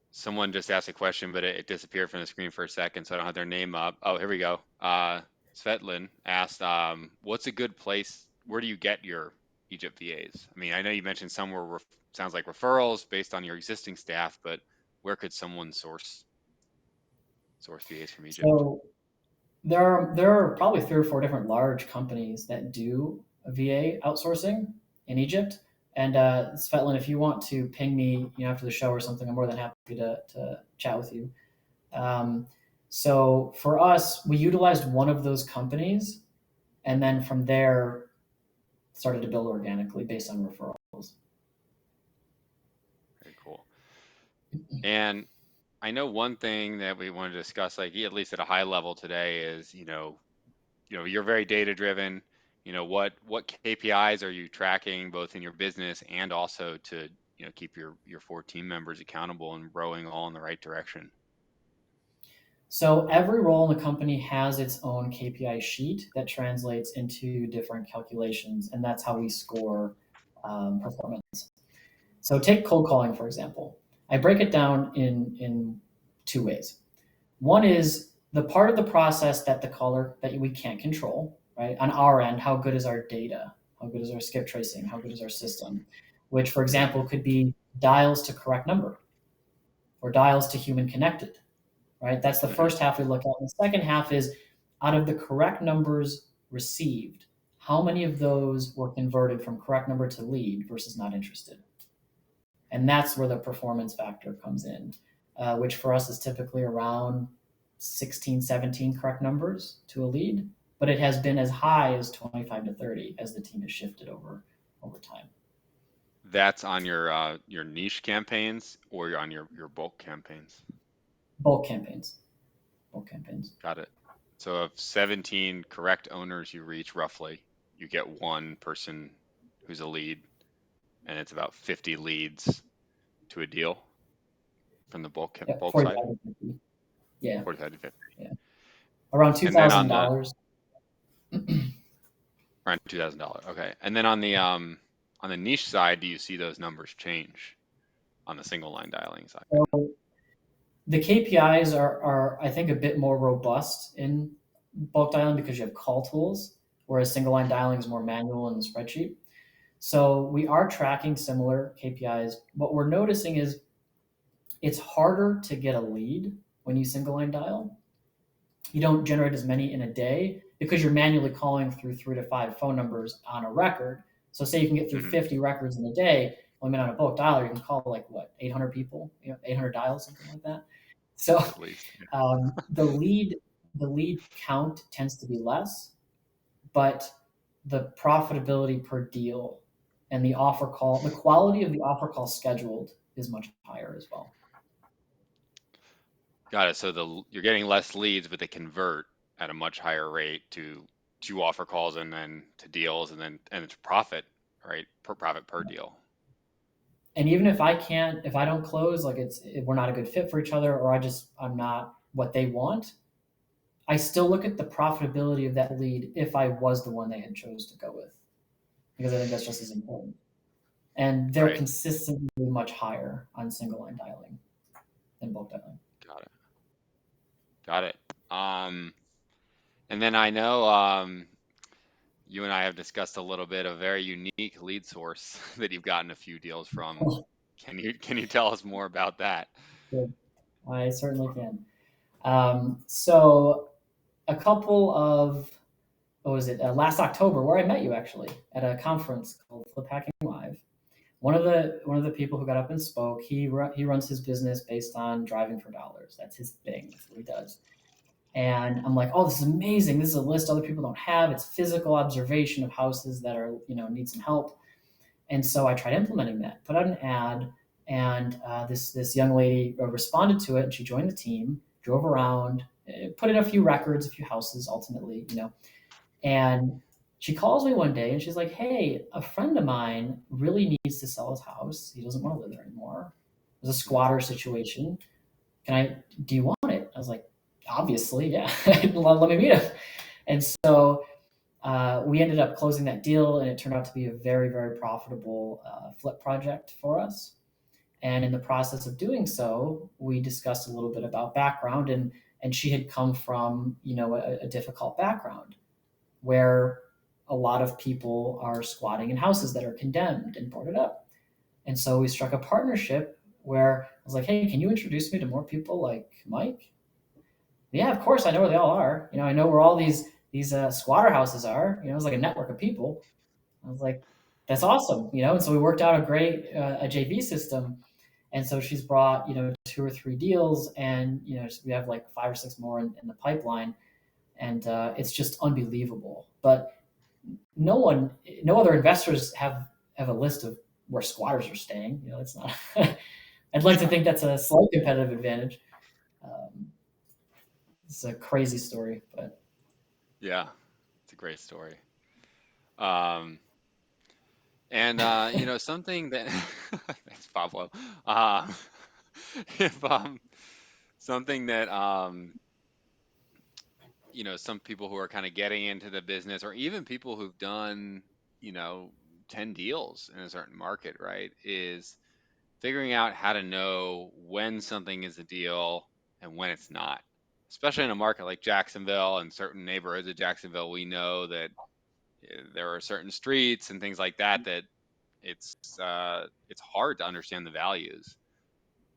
someone just asked a question, but it disappeared from the screen for a second, so I don't have their name up. Oh, here we go. Svetlin asked, what's a good place? Where do you get your Egypt VAs? I mean, I know you mentioned some were sounds like referrals based on your existing staff, but where could someone source VAs from Egypt? So there are probably 3 or 4 different large companies that do VA outsourcing in Egypt. And Svetlin, if you want to ping me, after the show or something, I'm more than happy to chat with you. Um, so for us, we utilized one of those companies, and then from there started to build organically based on referrals. Very cool. And I know one thing that we want to discuss, like at least at a high level today, is you're very data driven. What KPIs are you tracking both in your business and also to keep your 4 team members accountable and rowing all in the right direction? So every role in the company has its own KPI sheet that translates into different calculations, and that's how we score performance. So take cold calling, for example. I break it down in 2 ways. One is the part of the process that the caller that we can't control, right? On our end, how good is our data? How good is our skip tracing? How good is our system? Which, for example, could be dials to correct number or dials to human connected, right? That's the Mm-hmm. first half we look at. And the second half is out of the correct numbers received, how many of those were converted from correct number to lead versus not interested? And that's where the performance factor comes in, which for us is typically around 16, 17 correct numbers to a lead, but it has been as high as 25 to 30 as the team has shifted over time. That's on your niche campaigns or on your bulk campaigns. Bulk campaigns. Bulk campaigns. Got it. So of 17 correct owners you reach roughly, you get one person who's a lead, and it's about 50 leads to a deal from the Yep, bulk side. 45 to 50. Yeah. 45 to 50. Yeah. Around And then on the $2,000. around $2,000. Okay. And then on the niche side, do you see those numbers change on the single line dialing side? So the KPIs are, I think, a bit more robust in bulk dialing because you have call tools, whereas single line dialing is more manual in the spreadsheet. So we are tracking similar KPIs. What we're noticing is it's harder to get a lead when you single line dial. You don't generate as many in a day because you're manually calling through 3 to 5 phone numbers on a record. So say you can get through Mm-hmm. 50 records in a day. Well, I mean, on a bulk dialer, you can call like what, 800 people, 800 dials, something like that. So At least. Yeah. the lead count tends to be less, but the profitability per deal and the quality of the offer call scheduled is much higher as well. Got it. So you're getting less leads, but they convert at a much higher rate to offer calls and then to deals and it's profit, right? Profit per deal. And even if I don't close, like we're not a good fit for each other, or I'm not what they want, I still look at the profitability of that lead if I was the one they had chose to go with, because I think that's just as important. And they're Right. consistently much higher on single line dialing than bulk dialing. Got it. Got it. And then I know you and I have discussed a little bit a very unique lead source that you've gotten a few deals from. Can you tell us more about that? Good. I certainly can. So a couple of what was it last October, where I met you actually at a conference called Flip Hacking Live. One of the people who got up and spoke, he runs his business based on driving for dollars. That's his thing. That's what he does. And I'm like, oh, this is amazing. This is a list other people don't have. It's physical observation of houses that are need some help. And so I tried implementing that. Put out an ad, and this young lady responded to it, and she joined the team. Drove around, put in a few records, a few houses, ultimately. And she calls me one day and she's like, "Hey, a friend of mine really needs to sell his house. He doesn't want to live there anymore. There's a Mm. squatter situation. Do you want it?" I was like, "Obviously, yeah. Let me meet him." And so we ended up closing that deal, and it turned out to be a very, very profitable flip project for us. And in the process of doing so, we discussed a little bit about background, and she had come from a difficult background where a lot of people are squatting in houses that are condemned and boarded up. And so we struck a partnership where I was like, "Hey, can you introduce me to more people like Mike?" "Yeah, of course. I know where they all are. I know where all these squatter houses are. It was like a network of people." I was like, "That's awesome." And so we worked out a great a JV system. And so she's brought 2 or 3 deals, and we have like 5 or 6 more in the pipeline, and it's just unbelievable. But no other investors have a list of where squatters are staying. It's not. I'd like to think that's a slight competitive advantage. Um, it's a crazy story, but Yeah, it's a great story. Um, and something that thanks, Pablo. Um, if something that some people who are kind of getting into the business, or even people who've done you know 10 deals in a certain market, right, is figuring out how to know when something is a deal and when it's not. especially in a market like Jacksonville and certain neighborhoods of Jacksonville, we know that there are certain streets and things like that that it's hard to understand the values.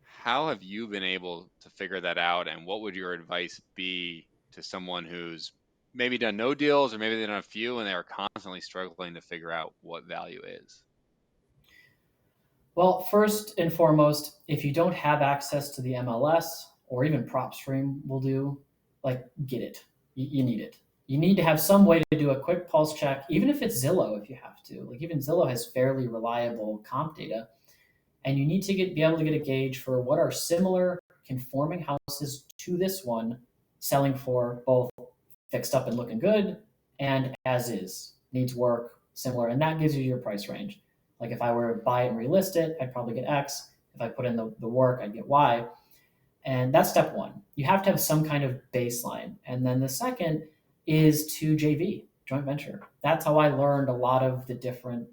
How have you been able to figure that out, and what would your advice be to someone who's maybe done no deals or maybe they've done a few and they are constantly struggling to figure out what value is? Well, first and foremost, if you don't have access to the MLS or even PropStream will do, like get it. You need it. You need to have some way to do a quick pulse check, even if it's Zillow, if you have to. Like even Zillow has fairly reliable comp data, and you need to be able to get a gauge for what are similar conforming houses to this one selling for both fixed up and looking good and as is needs work similar, and that gives you your price range. Like if I were to buy it and relist it, I'd probably get X. If I put in the work, I'd get Y. And that's step one. You have to have some kind of baseline. And then the second is to JV, joint venture. That's how I learned a lot of the different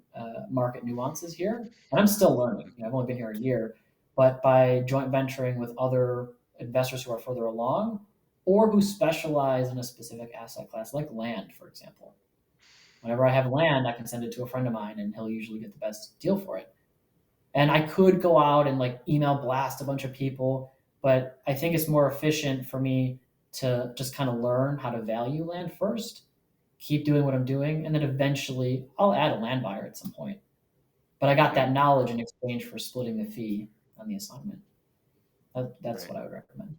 market nuances here. And I'm still learning. I've only been here a year, but by joint venturing with other investors who are further along or who specialize in a specific asset class, like land, for example. Whenever I have land, I can send it to a friend of mine and he'll usually get the best deal for it. And I could go out and like email blast a bunch of people, but I think it's more efficient for me to just kind of learn how to value land first, keep doing what I'm doing, and then eventually I'll add a land buyer at some point. But I got Mm, that knowledge in exchange for splitting the fee on the assignment. That's right. what I would recommend.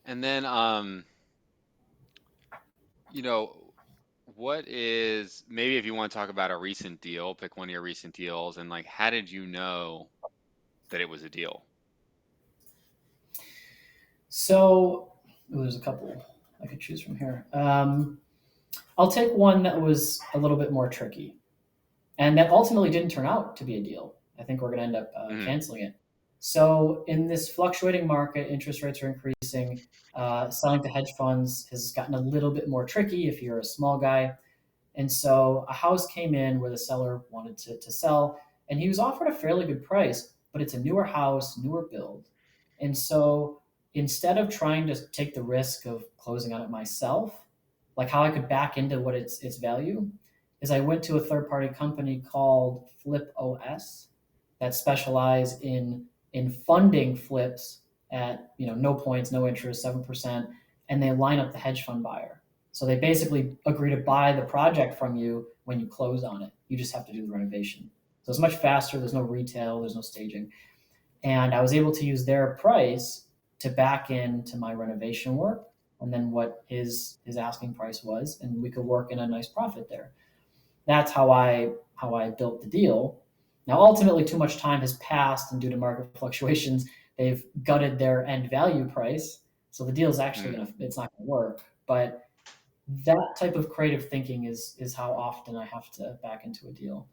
And then, you know, what is maybe if you want to talk about a recent deal, pick one of your recent deals, and like, how did you know that it was a deal? So there's a couple I could choose from here. I'll take one that was a little bit more tricky and that ultimately didn't turn out to be a deal. I think we're going to end up Hmm. canceling it. So, in this fluctuating market, interest rates are increasing. Selling to hedge funds has gotten a little bit more tricky if you're a small guy. And so, a house came in where the seller wanted to sell, and he was offered a fairly good price, but it's a newer house, newer build. And so, instead of trying to take the risk of closing on it myself, like how I could back into what its value, is I went to a third party company called Flip OS that specialize in funding flips at no points, no interest, 7%, and they line up the hedge fund buyer. So they basically agree to buy the project from you when you close on it. You just have to do the renovation. So it's much faster. There's no retail. There's no staging, and I was able to use their price to back into my renovation work, and then what his asking price was, and we could work in a nice profit there. That's how I built the deal. Now, ultimately, too much time has passed, and due to market fluctuations, they've gutted their end value price. So the deal is actually Mm, it's not going to work. But that type of creative thinking is how often I have to back into a deal,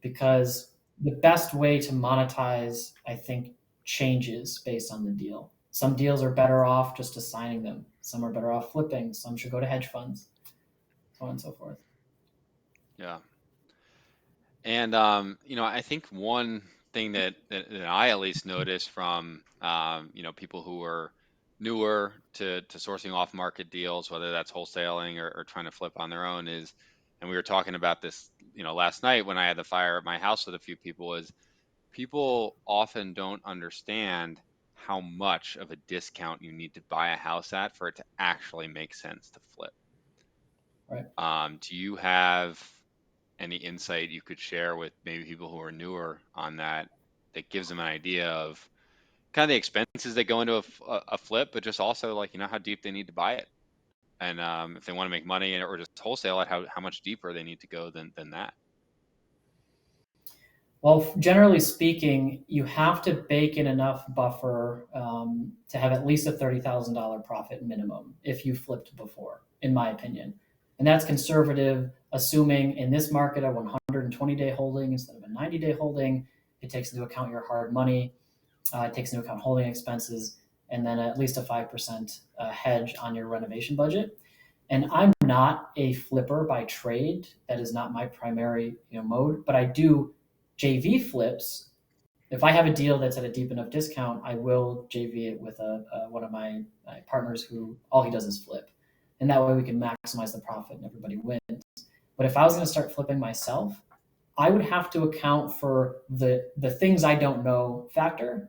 because the best way to monetize, I think, changes based on the deal. Some deals are better off just assigning them. Some are better off flipping. Some should go to hedge funds, so on and so forth. yeah. And I think one thing that I at least noticed from people who are newer to sourcing off market deals, whether that's wholesaling or trying to flip on their own, is, and we were talking about this, last night when I had the fire at my house with a few people, is people often don't understand how much of a discount you need to buy a house at for it to actually make sense to flip. Right. Do you have any insight you could share with maybe people who are newer on that, that gives them an idea of kind of the expenses that go into a flip, but just also like, how deep they need to buy it? And if they want to make money or just wholesale it, how much deeper they need to go than that? Well, generally speaking, you have to bake in enough buffer to have at least a $30,000 profit minimum if you flipped before, in my opinion. And that's conservative, assuming in this market a 120-day holding instead of a 90-day holding. It takes into account your hard money, it takes into account holding expenses, and then at least a 5% hedge on your renovation budget. And I'm not a flipper by trade. That is not my primary mode, but I do JV flips If I have a deal that's at a deep enough discount, I will JV it with one of my partners who all he does is flip, and that way we can maximize the profit and everybody wins. But if I was going to start flipping myself, I would have to account for the things I don't know factor,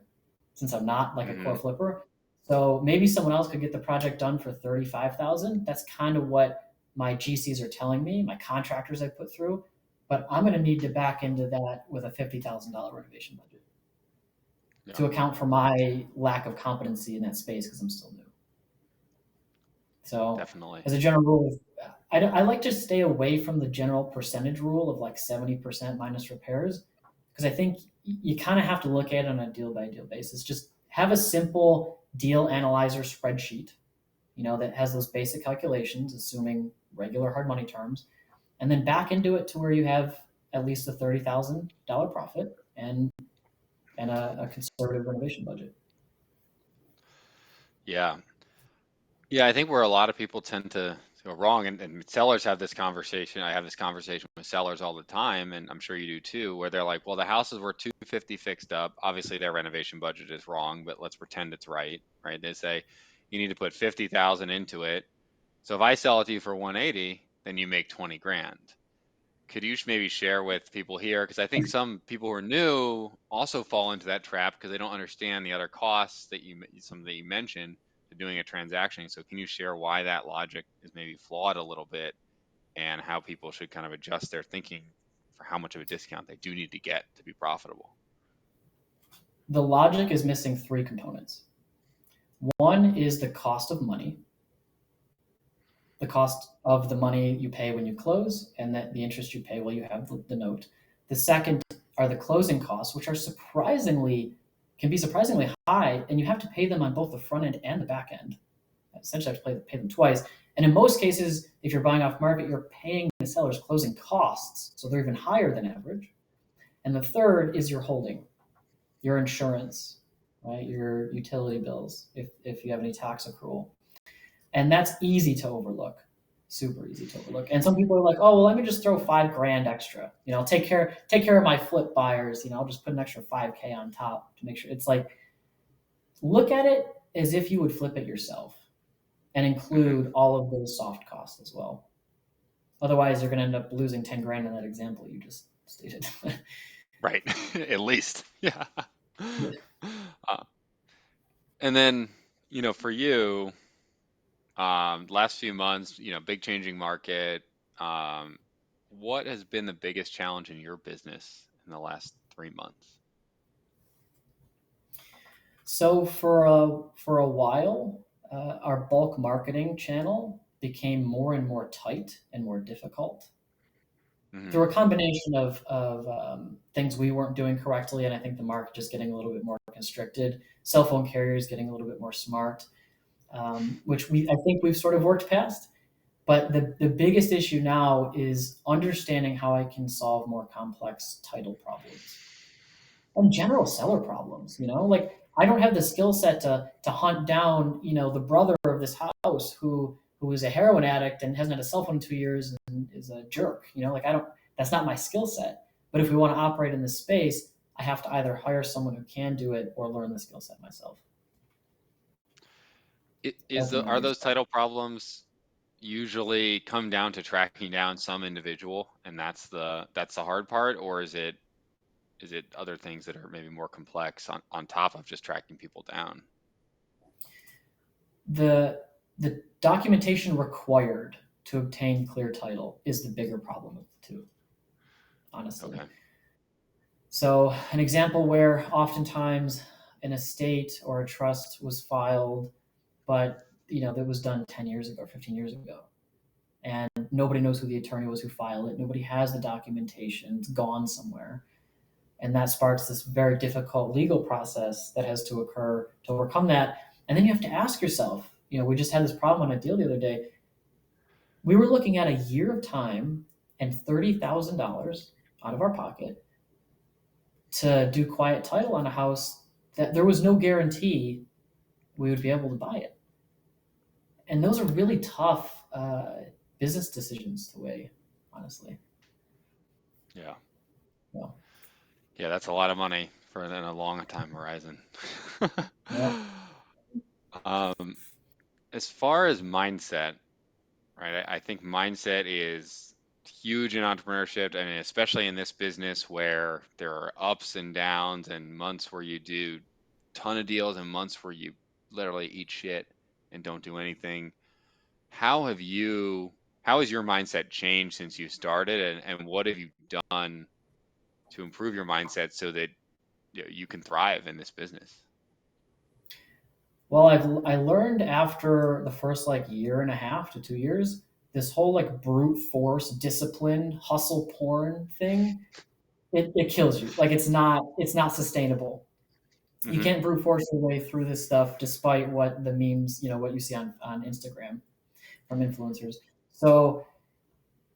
since I'm not like a core Hmm. flipper. So maybe someone else could get the project done for 35,000. That's kind of what my GCs are telling me, my contractors I put through. But I'm going to need to back into that with a $50,000 renovation budget Yeah, to account for my lack of competency in that space because I'm still new. So, definitely. as a general rule, I like to stay away from the general percentage rule of like 70% minus repairs because I think you kind of have to look at it on a deal by deal basis. Just have a simple deal analyzer spreadsheet, that has those basic calculations, assuming regular hard money terms, and then back into it to where you have at least a $30,000 profit and a conservative renovation budget. Yeah. Yeah, I think where a lot of people tend to go wrong, and sellers have this conversation. I have this conversation with sellers all the time, and I'm sure you do too, where they're like, well, the houses were 250 fixed up. Obviously, their renovation budget is wrong, but let's pretend it's right, right? They say you need to put 50,000 into it. So if I sell it to you for 180, then you make 20 grand. Could you maybe share with people here? Because I think some people who are new also fall into that trap because they don't understand the other costs that some that you mentioned to doing a transaction. So can you share why that logic is maybe flawed a little bit and how people should kind of adjust their thinking for how much of a discount they do need to get to be profitable? The logic is missing three components. One is the cost of money, the cost of the money you pay when you close, and that the interest you pay while you have the note. The second are the closing costs, which are can be surprisingly high, and you have to pay them on both the front end and the back end. Essentially, have to pay them twice. And in most cases, if you're buying off market, you're paying the seller's closing costs, so they're even higher than average. And the third is your holding, your insurance, right? Your utility bills, if you have any tax accrual. And that's easy to overlook, super easy to overlook. And some people are like, oh, well, let me just throw 5 grand extra. I'll take care of my flip buyers. I'll just put an extra 5K on top to make sure. It's like, look at it as if you would flip it yourself and Hmm. include all of those soft costs as well. Otherwise, you're going to end up losing 10 grand in that example you just stated. Right. At least. Yeah. Uh, and then, for you, last few months, big changing market. Um, what has been the biggest challenge in your business in the last 3 months? So for a while, our bulk marketing channel became more and more tight and more difficult Hmm. through a combination of things we weren't doing correctly, and I think the market just getting a little bit more constricted. Cell phone carriers getting a little bit more smart, which I think we've sort of worked past. But the biggest issue now is understanding how I can solve more complex title problems and general seller problems. Like I don't have the skill set to hunt down the brother of this house who is a heroin addict and hasn't had a cell phone in 2 years and is a jerk. Like I don't. That's not my skill set. But if we want to operate in this space, I have to either hire someone who can do it or learn the skill set myself. Are Ultimately, it's those title problems usually come down to tracking down some individual, and that's the hard part, or is it other things that are maybe more complex on top of just tracking people down? the documentation required to obtain clear title is the bigger problem of the two, honestly. Okay. So, an example where oftentimes an estate or a trust was filed, but that was done 10 years ago, 15 years ago, and nobody knows who the attorney was who filed it. Nobody has the documentation. It's gone somewhere, and that sparks this very difficult legal process that has to occur to overcome that. And then you have to ask yourself, we just had this problem on a deal the other day. We were looking at a year of time and $30,000 out of our pocket to do quiet title on a house that there was no guarantee we would be able to buy it. And those are really tough business decisions to weigh, honestly. Yeah. Well, Yeah, that's a lot of money for then a long time horizon. Yeah. Um, as far as mindset, right? I think mindset is huge in entrepreneurship. I mean, especially in this business where there are ups and downs and months where you do ton of deals and months where you literally eat shit and don't do anything. How have you, how has your mindset changed since you started, and what have you done to improve your mindset so that you can thrive in this business? Well, I learned after the first like year and a half to 2 years, this whole like brute force discipline hustle porn thing, it kills you. Like it's not sustainable. You Hmm. can't brute force your way through this stuff despite what the memes, what you see on Instagram from influencers. So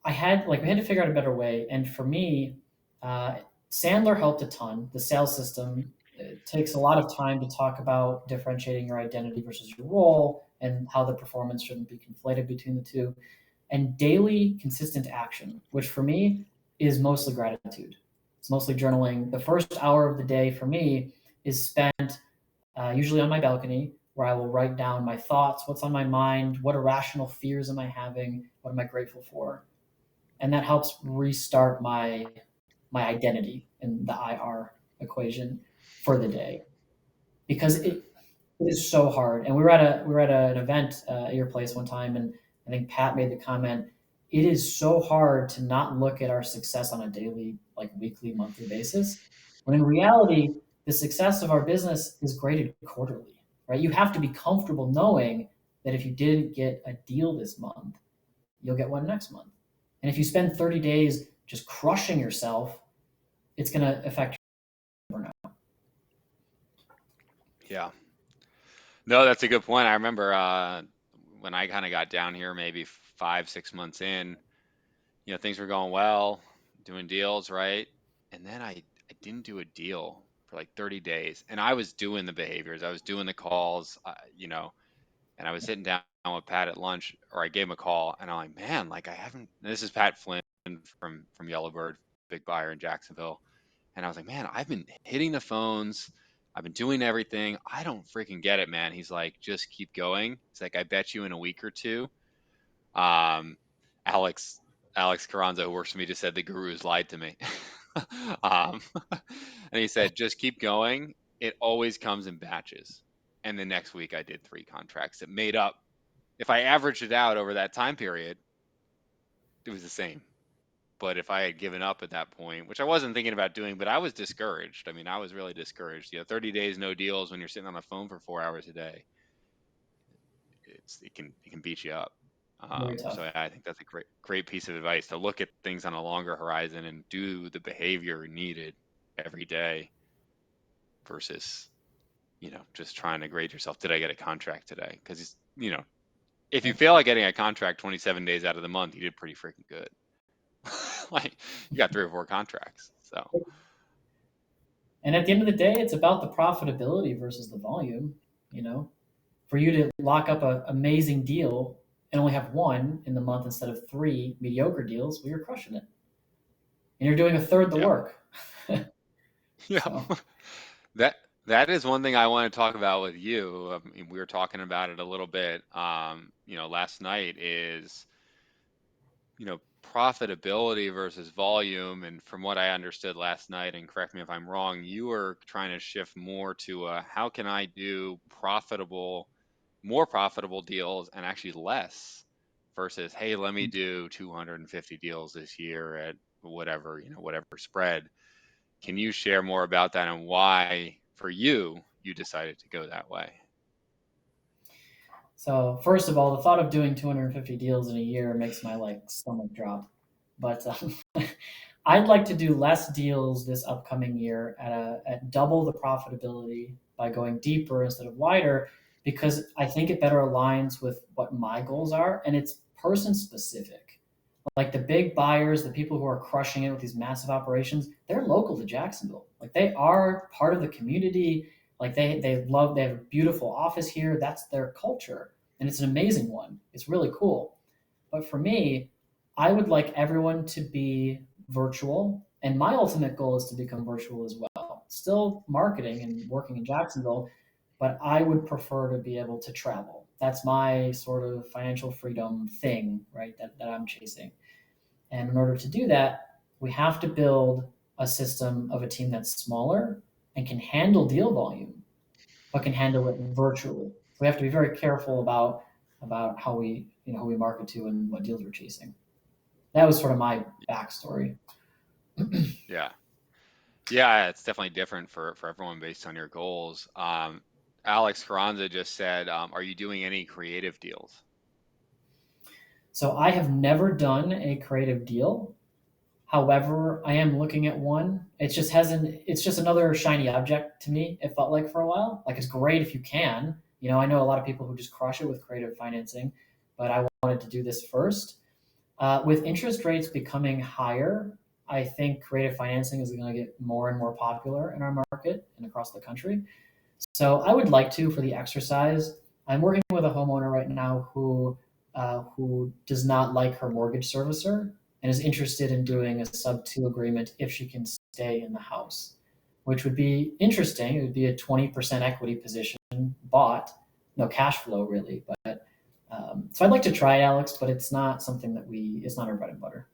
we had to figure out a better way. And for me, uh, Sandler helped a ton. The sales system takes a lot of time to talk about differentiating your identity versus your role and how the performance shouldn't be conflated between the two. And daily consistent action, which for me is mostly gratitude. It's mostly journaling. The first hour of the day for me is spent usually on my balcony, where I will write down my thoughts, what's on my mind, what irrational fears am I having, what am I grateful for, and that helps restart my identity in the IR equation for the day because Hmm. it is so hard. And we were at an event at your place one time, and I think Pat made the comment. It is so hard to not look at our success on a daily, like weekly, monthly basis, when in reality, the success of our business is graded quarterly, right? You have to be comfortable knowing that if you didn't get a deal this month, you'll get one next month. And if you spend 30 days just crushing yourself, it's going to affect your burnout. Yeah. No, that's a good point. I remember when I kind of got down here, maybe 5, 6 months in, things were going well, doing deals, right? And then I didn't do a deal for like 30 days. And I was doing the behaviors, I was doing the calls, and I was sitting down with Pat at lunch, or I gave him a call, and I'm like, man, like I haven't. This is Pat Flynn from Yellowbird, big buyer in Jacksonville, and I was like, man, I've been hitting the phones. I've been doing everything. I don't freaking get it, man. He's like, just keep going. He's like, I bet you in a week or two, um, Alex Alex Carranza, who works for me, just said the gurus lied to me. um, and he said, just keep going. It always comes in batches. And the next week, I did 3 contracts that made up. If I averaged it out over that time period, it was the same. But if I had given up at that point, which I wasn't thinking about doing, but I was discouraged. I mean, I was really discouraged. 30 days no deals when you're sitting on the phone for 4 hours a day. It can beat you up. Very So tough. yeah, I think that's a great piece of advice, to look at things on a longer horizon and do the behavior needed every day versus just trying to grade yourself. Did I get a contract today? Because if you fail at getting a contract 27 days out of the month, you did pretty freaking good. Like you got 3 or 4 contracts. So And at the end of the day, it's about the profitability versus the volume. You know, for you to lock up an amazing deal and only have one in the month instead of three mediocre deals, well, you're crushing it, and you're doing a third the yeah, work. yeah. So That that is one thing I want to talk about with you. I mean, we were talking about it a little bit, last night, is profitability versus volume. And from what I understood last night, and correct me if I'm wrong, you were trying to shift more to how can I do more profitable deals and actually less, versus, hey, let me do 250 deals this year at whatever spread. Can you share more about that and why, for you decided to go that way? So first of all, the thought of doing 250 deals in a year makes my like stomach drop. But I'd like to do less deals this upcoming year at double the profitability by going deeper instead of wider, because I think it better aligns with what my goals are, and it's person specific. Like the big buyers, the people who are crushing it with these massive operations, they're local to Jacksonville. Like they are part of the community. Like they have a beautiful office here. That's their culture, and it's an amazing one. It's really cool. But for me, I would like everyone to be virtual, and my ultimate goal is to become virtual as well. still marketing and working in Jacksonville, but I would prefer to be able to travel. That's my sort of financial freedom thing, right? That I'm chasing. And in order to do that, we have to build a system of a team that's smaller and can handle deal volume, but can handle it virtually. So we have to be very careful about how we who we market to and what deals we're chasing. That was sort of my backstory. Yeah. Yeah, it's definitely different for everyone based on your goals. Alex Carranza just said, are you doing any creative deals? So I have never done a creative deal. However, I am looking at one. It just hasn't. It's just another shiny object to me. It felt like for a while. Like it's great if you can. I know a lot of people who just crush it with creative financing, but I wanted to do this first. With interest rates becoming higher, I think creative financing is going to get more and more popular in our market and across the country. So I would like to for the exercise. I'm working with a homeowner right now who does not like her mortgage servicer and is interested in doing a sub two agreement if she can stay in the house, which would be interesting. It would be a 20% equity position bought, no cash flow really, but so I'd like to try it, Alex, but it's not something it's not our bread and butter.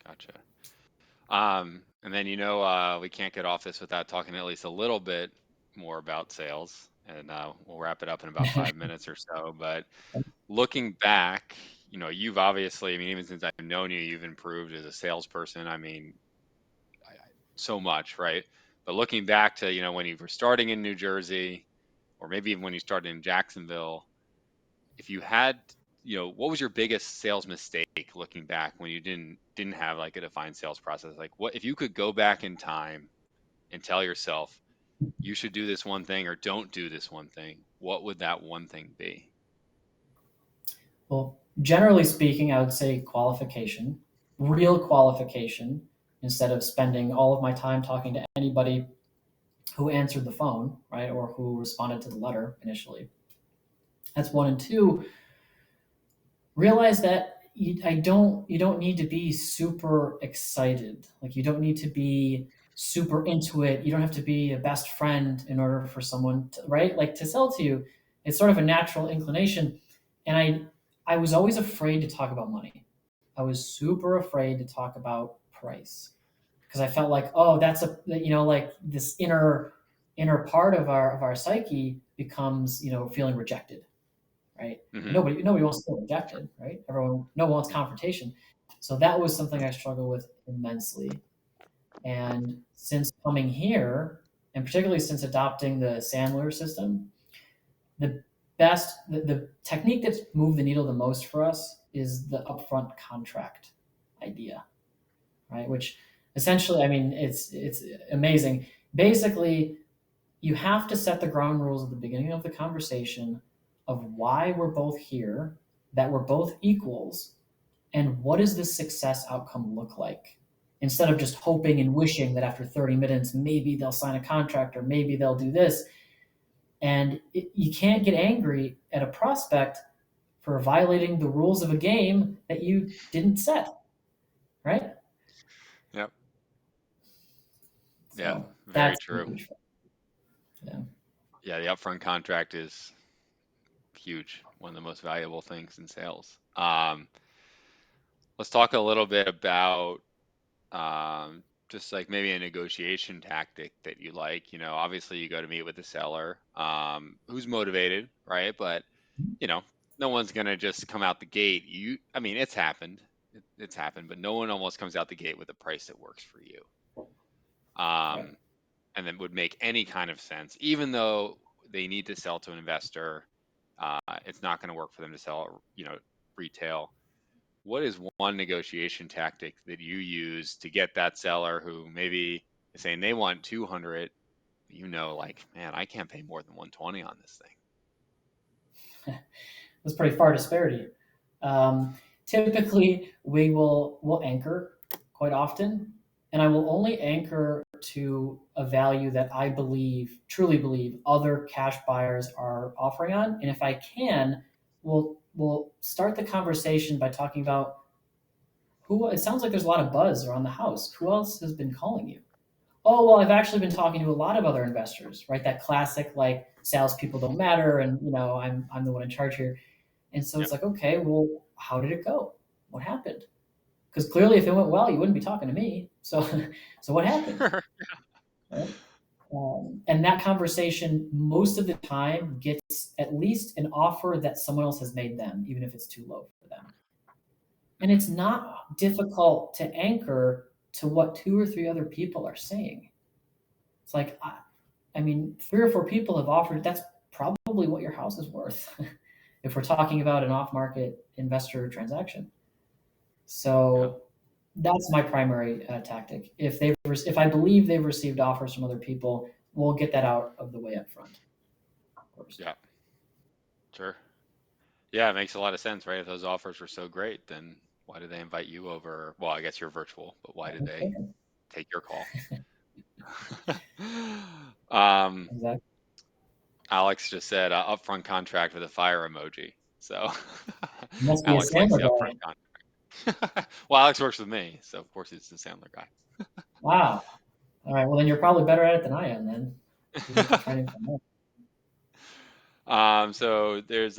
Gotcha. And then we can't get off this without talking at least a little bit more about sales, and we'll wrap it up in about 5 minutes or so. But looking back, you've obviously, I mean, even since I've known you, you've improved as a salesperson. I mean, so much, right? But looking back to, when you were starting in New Jersey, or maybe even when you started in Jacksonville, if you had, what was your biggest sales mistake looking back when you didn't have like a defined sales process? Like what if you could go back in time and tell yourself you should do this one thing or don't do this one thing, what would that one thing be? Well, generally speaking, I would say qualification, real qualification, instead of spending all of my time talking to anybody who answered the phone, right, or who responded to the letter initially. That's one. And two, realize that you don't need to be super excited. Like you don't need to be super into it. You don't have to be a best friend in order for someone to, right? Like to sell to you, it's sort of a natural inclination. And I was always afraid to talk about money. I was super afraid to talk about price because I felt like, oh, that's like this inner part of our psyche becomes, feeling rejected, right? And Hmm. nobody wants to feel rejected, right? No one wants confrontation. So that was something I struggled with immensely. And since coming here, and particularly since adopting the Sandler system, the the technique that's moved the needle the most for us is the upfront contract idea, right? Which essentially, I mean, it's amazing. Basically, you have to set the ground rules at the beginning of the conversation of why we're both here, that we're both equals, and what does the success outcome look like? Instead of just hoping and wishing that after 30 minutes, maybe they'll sign a contract or maybe they'll do this. And you can't get angry at a prospect for violating the rules of a game that you didn't set, right? Yep. Yeah, So very that's true. yeah. Yeah, the upfront contract is huge, one of the most valuable things in sales. Let's talk a little bit about just like maybe a negotiation tactic that you like. Obviously you go to meet with the seller, who's motivated, right? But you know, no one's gonna just come out the gate. I mean, it's happened. It's happened, but no one almost comes out the gate with a price that works for you. Right. Um, and then would make any kind of sense, even though they need to sell to an investor. It's not going to work for them to sell, retail. What is one negotiation tactic that you use to get that seller who maybe is saying they want 200, like, man, I can't pay more than 120 on this thing. That's pretty far disparity. Um, Typically, we'll anchor quite often, and I will only anchor to a value that I truly believe, other cash buyers are offering on. And if I can, we'll start the conversation by talking about who. It sounds like there's a lot of buzz around the house. Who else has been calling you? oh, well, I've actually been talking to a lot of other investors, right? That classic, like, salespeople don't matter, and I'm the one in charge here. And so Yep. it's like, okay, well, how did it go? What happened? Because clearly, if it went well, you wouldn't be talking to me. So, so what happened? Sure. Right? And that conversation, most of the time, gets at least an offer that someone else has made them, even if it's too low for them. And Mhm. it's not difficult to anchor to what two or three other people are saying. It's like, I mean, three or four people have offered. That's probably what your house is worth, if we're talking about an off-market investor transaction. Yeah. So that's my primary tactic. If I believe they've received offers from other people, we'll get that out of the way up front first. Yeah. Sure. Yeah, it makes a lot of sense, right? If those offers were so great, then why did they invite you over? Well, I guess you're virtual, but why did they take your call? um, Exactly. Alex just said upfront contract with a fire emoji. So You must be a Alex likes Sandler the upfront guy. contract. Well, Alex works with me, so of course he's the Sandler Wow. All right. Well, then you're probably better at it than I am. Then you get the guy. training from there. So there's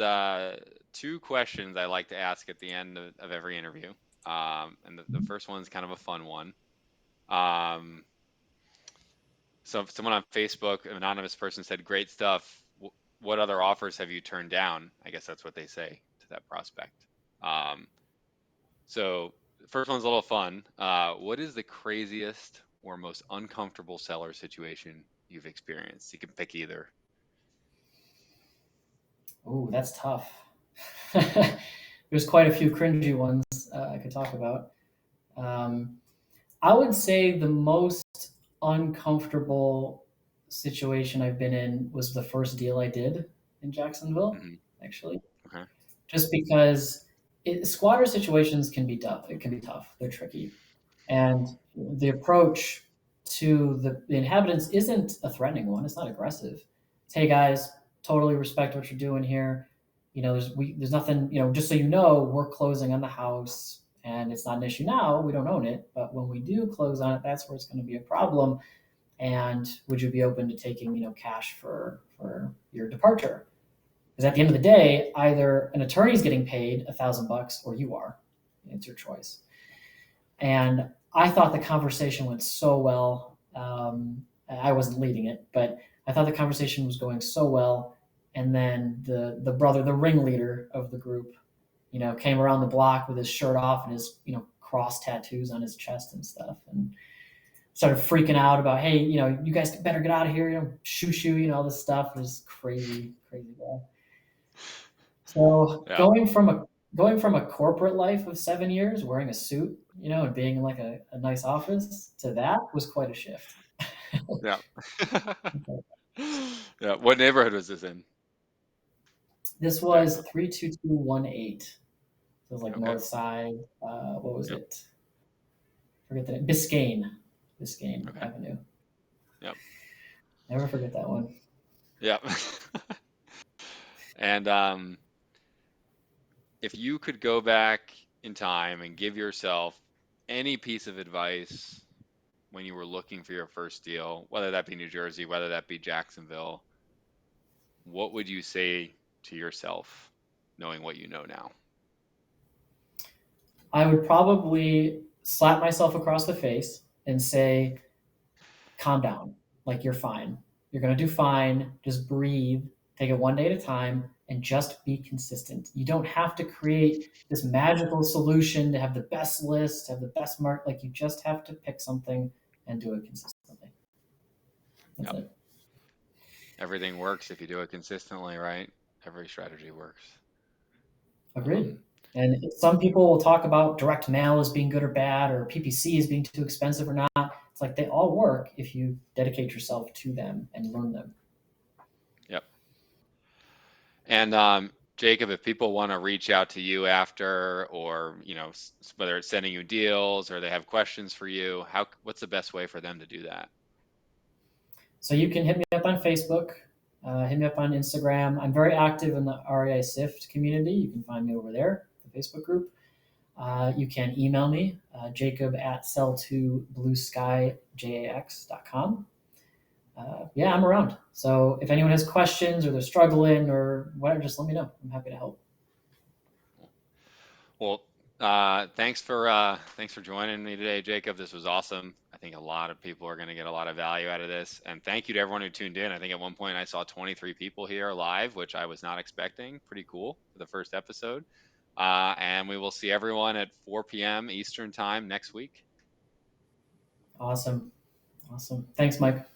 two questions I like to ask at the end of every interview. And the first one's kind of a fun one. Um, so if someone on Facebook, an anonymous person said, "Great stuff. What other offers have you turned down?" I guess that's what they say to that prospect. Um, so the first one's a little fun. What is the craziest or most uncomfortable seller situation you've experienced? You can pick either. Ooh, that's tough. There's quite a few cringy ones I could talk about. Um, I would say the most uncomfortable situation I've been in was the first deal I did in Jacksonville, Hmm. actually, Okay. just because squatter situations can be tough. It can be tough. They're tricky. And the approach to the inhabitants isn't a threatening one. It's not aggressive. It's, hey guys, totally respect what you're doing here. There's nothing. Just so you know, we're closing on the house, and it's not an issue now. We don't own it, but when we do close on it, that's where it's going to be a problem. And would you be open to taking cash for your departure? Because at the end of the day, either an attorney's getting paid $1,000 or you are. It's your choice. And I thought the conversation went so well. I wasn't leading it, but I thought the conversation was going so well. And then the brother, the ringleader of the group, came around the block with his shirt off and his cross tattoos on his chest and stuff, and started freaking out about, hey, you guys better get out of here, shoo shoo, all this stuff. It was crazy, crazy guy. So Yeah. going from a corporate life of 7 years, wearing a suit, and being in like a nice office, to that was quite a shift. Yeah. Yeah. What neighborhood was this in? This was Jacksonville. 32218. So it was like Okay. North Side. What was Yep. it? Forget the name. Biscayne Okay. Avenue. Yep. Never forget that one. Yep. And if you could go back in time and give yourself any piece of advice when you were looking for your first deal, whether that be New Jersey, whether that be Jacksonville, what would you say to yourself, knowing what you know now? I would probably slap myself across the face and say, calm down. Like, you're fine. You're going to do fine. Just breathe. Take it one day at a time and just be consistent. You don't have to create this magical solution to have the best list, to have the best mark. Like, you just have to pick something and do it consistently. That's Yep. it. Everything works if you do it consistently, right? Every strategy works. Agreed. Um, And some people will talk about direct mail as being good or bad, or PPC as being too expensive or not. It's like they all work if you dedicate yourself to them and learn them. yep. And Jacob, if people want to reach out to you after, or whether it's sending you deals or they have questions for you, what's the best way for them to do that? So you can hit me up on Facebook, hit me up on Instagram. I'm very active in the REI SIFT community. You can find me over there, the Facebook group. you can email me, Jacob at sell2blueskyjax.com. Yeah, I'm around. So if anyone has questions or they're struggling or whatever, just let me know. I'm happy to help. Well, thanks for joining me today, Jacob. This was awesome. I think a lot of people are going to get a lot of value out of this. And thank you to everyone who tuned in. I think at one point I saw 23 people here live, which I was not expecting. Pretty cool for the first episode. And we will see everyone at 4 p.m. Eastern time next week. Awesome. Awesome. Thanks, Mike.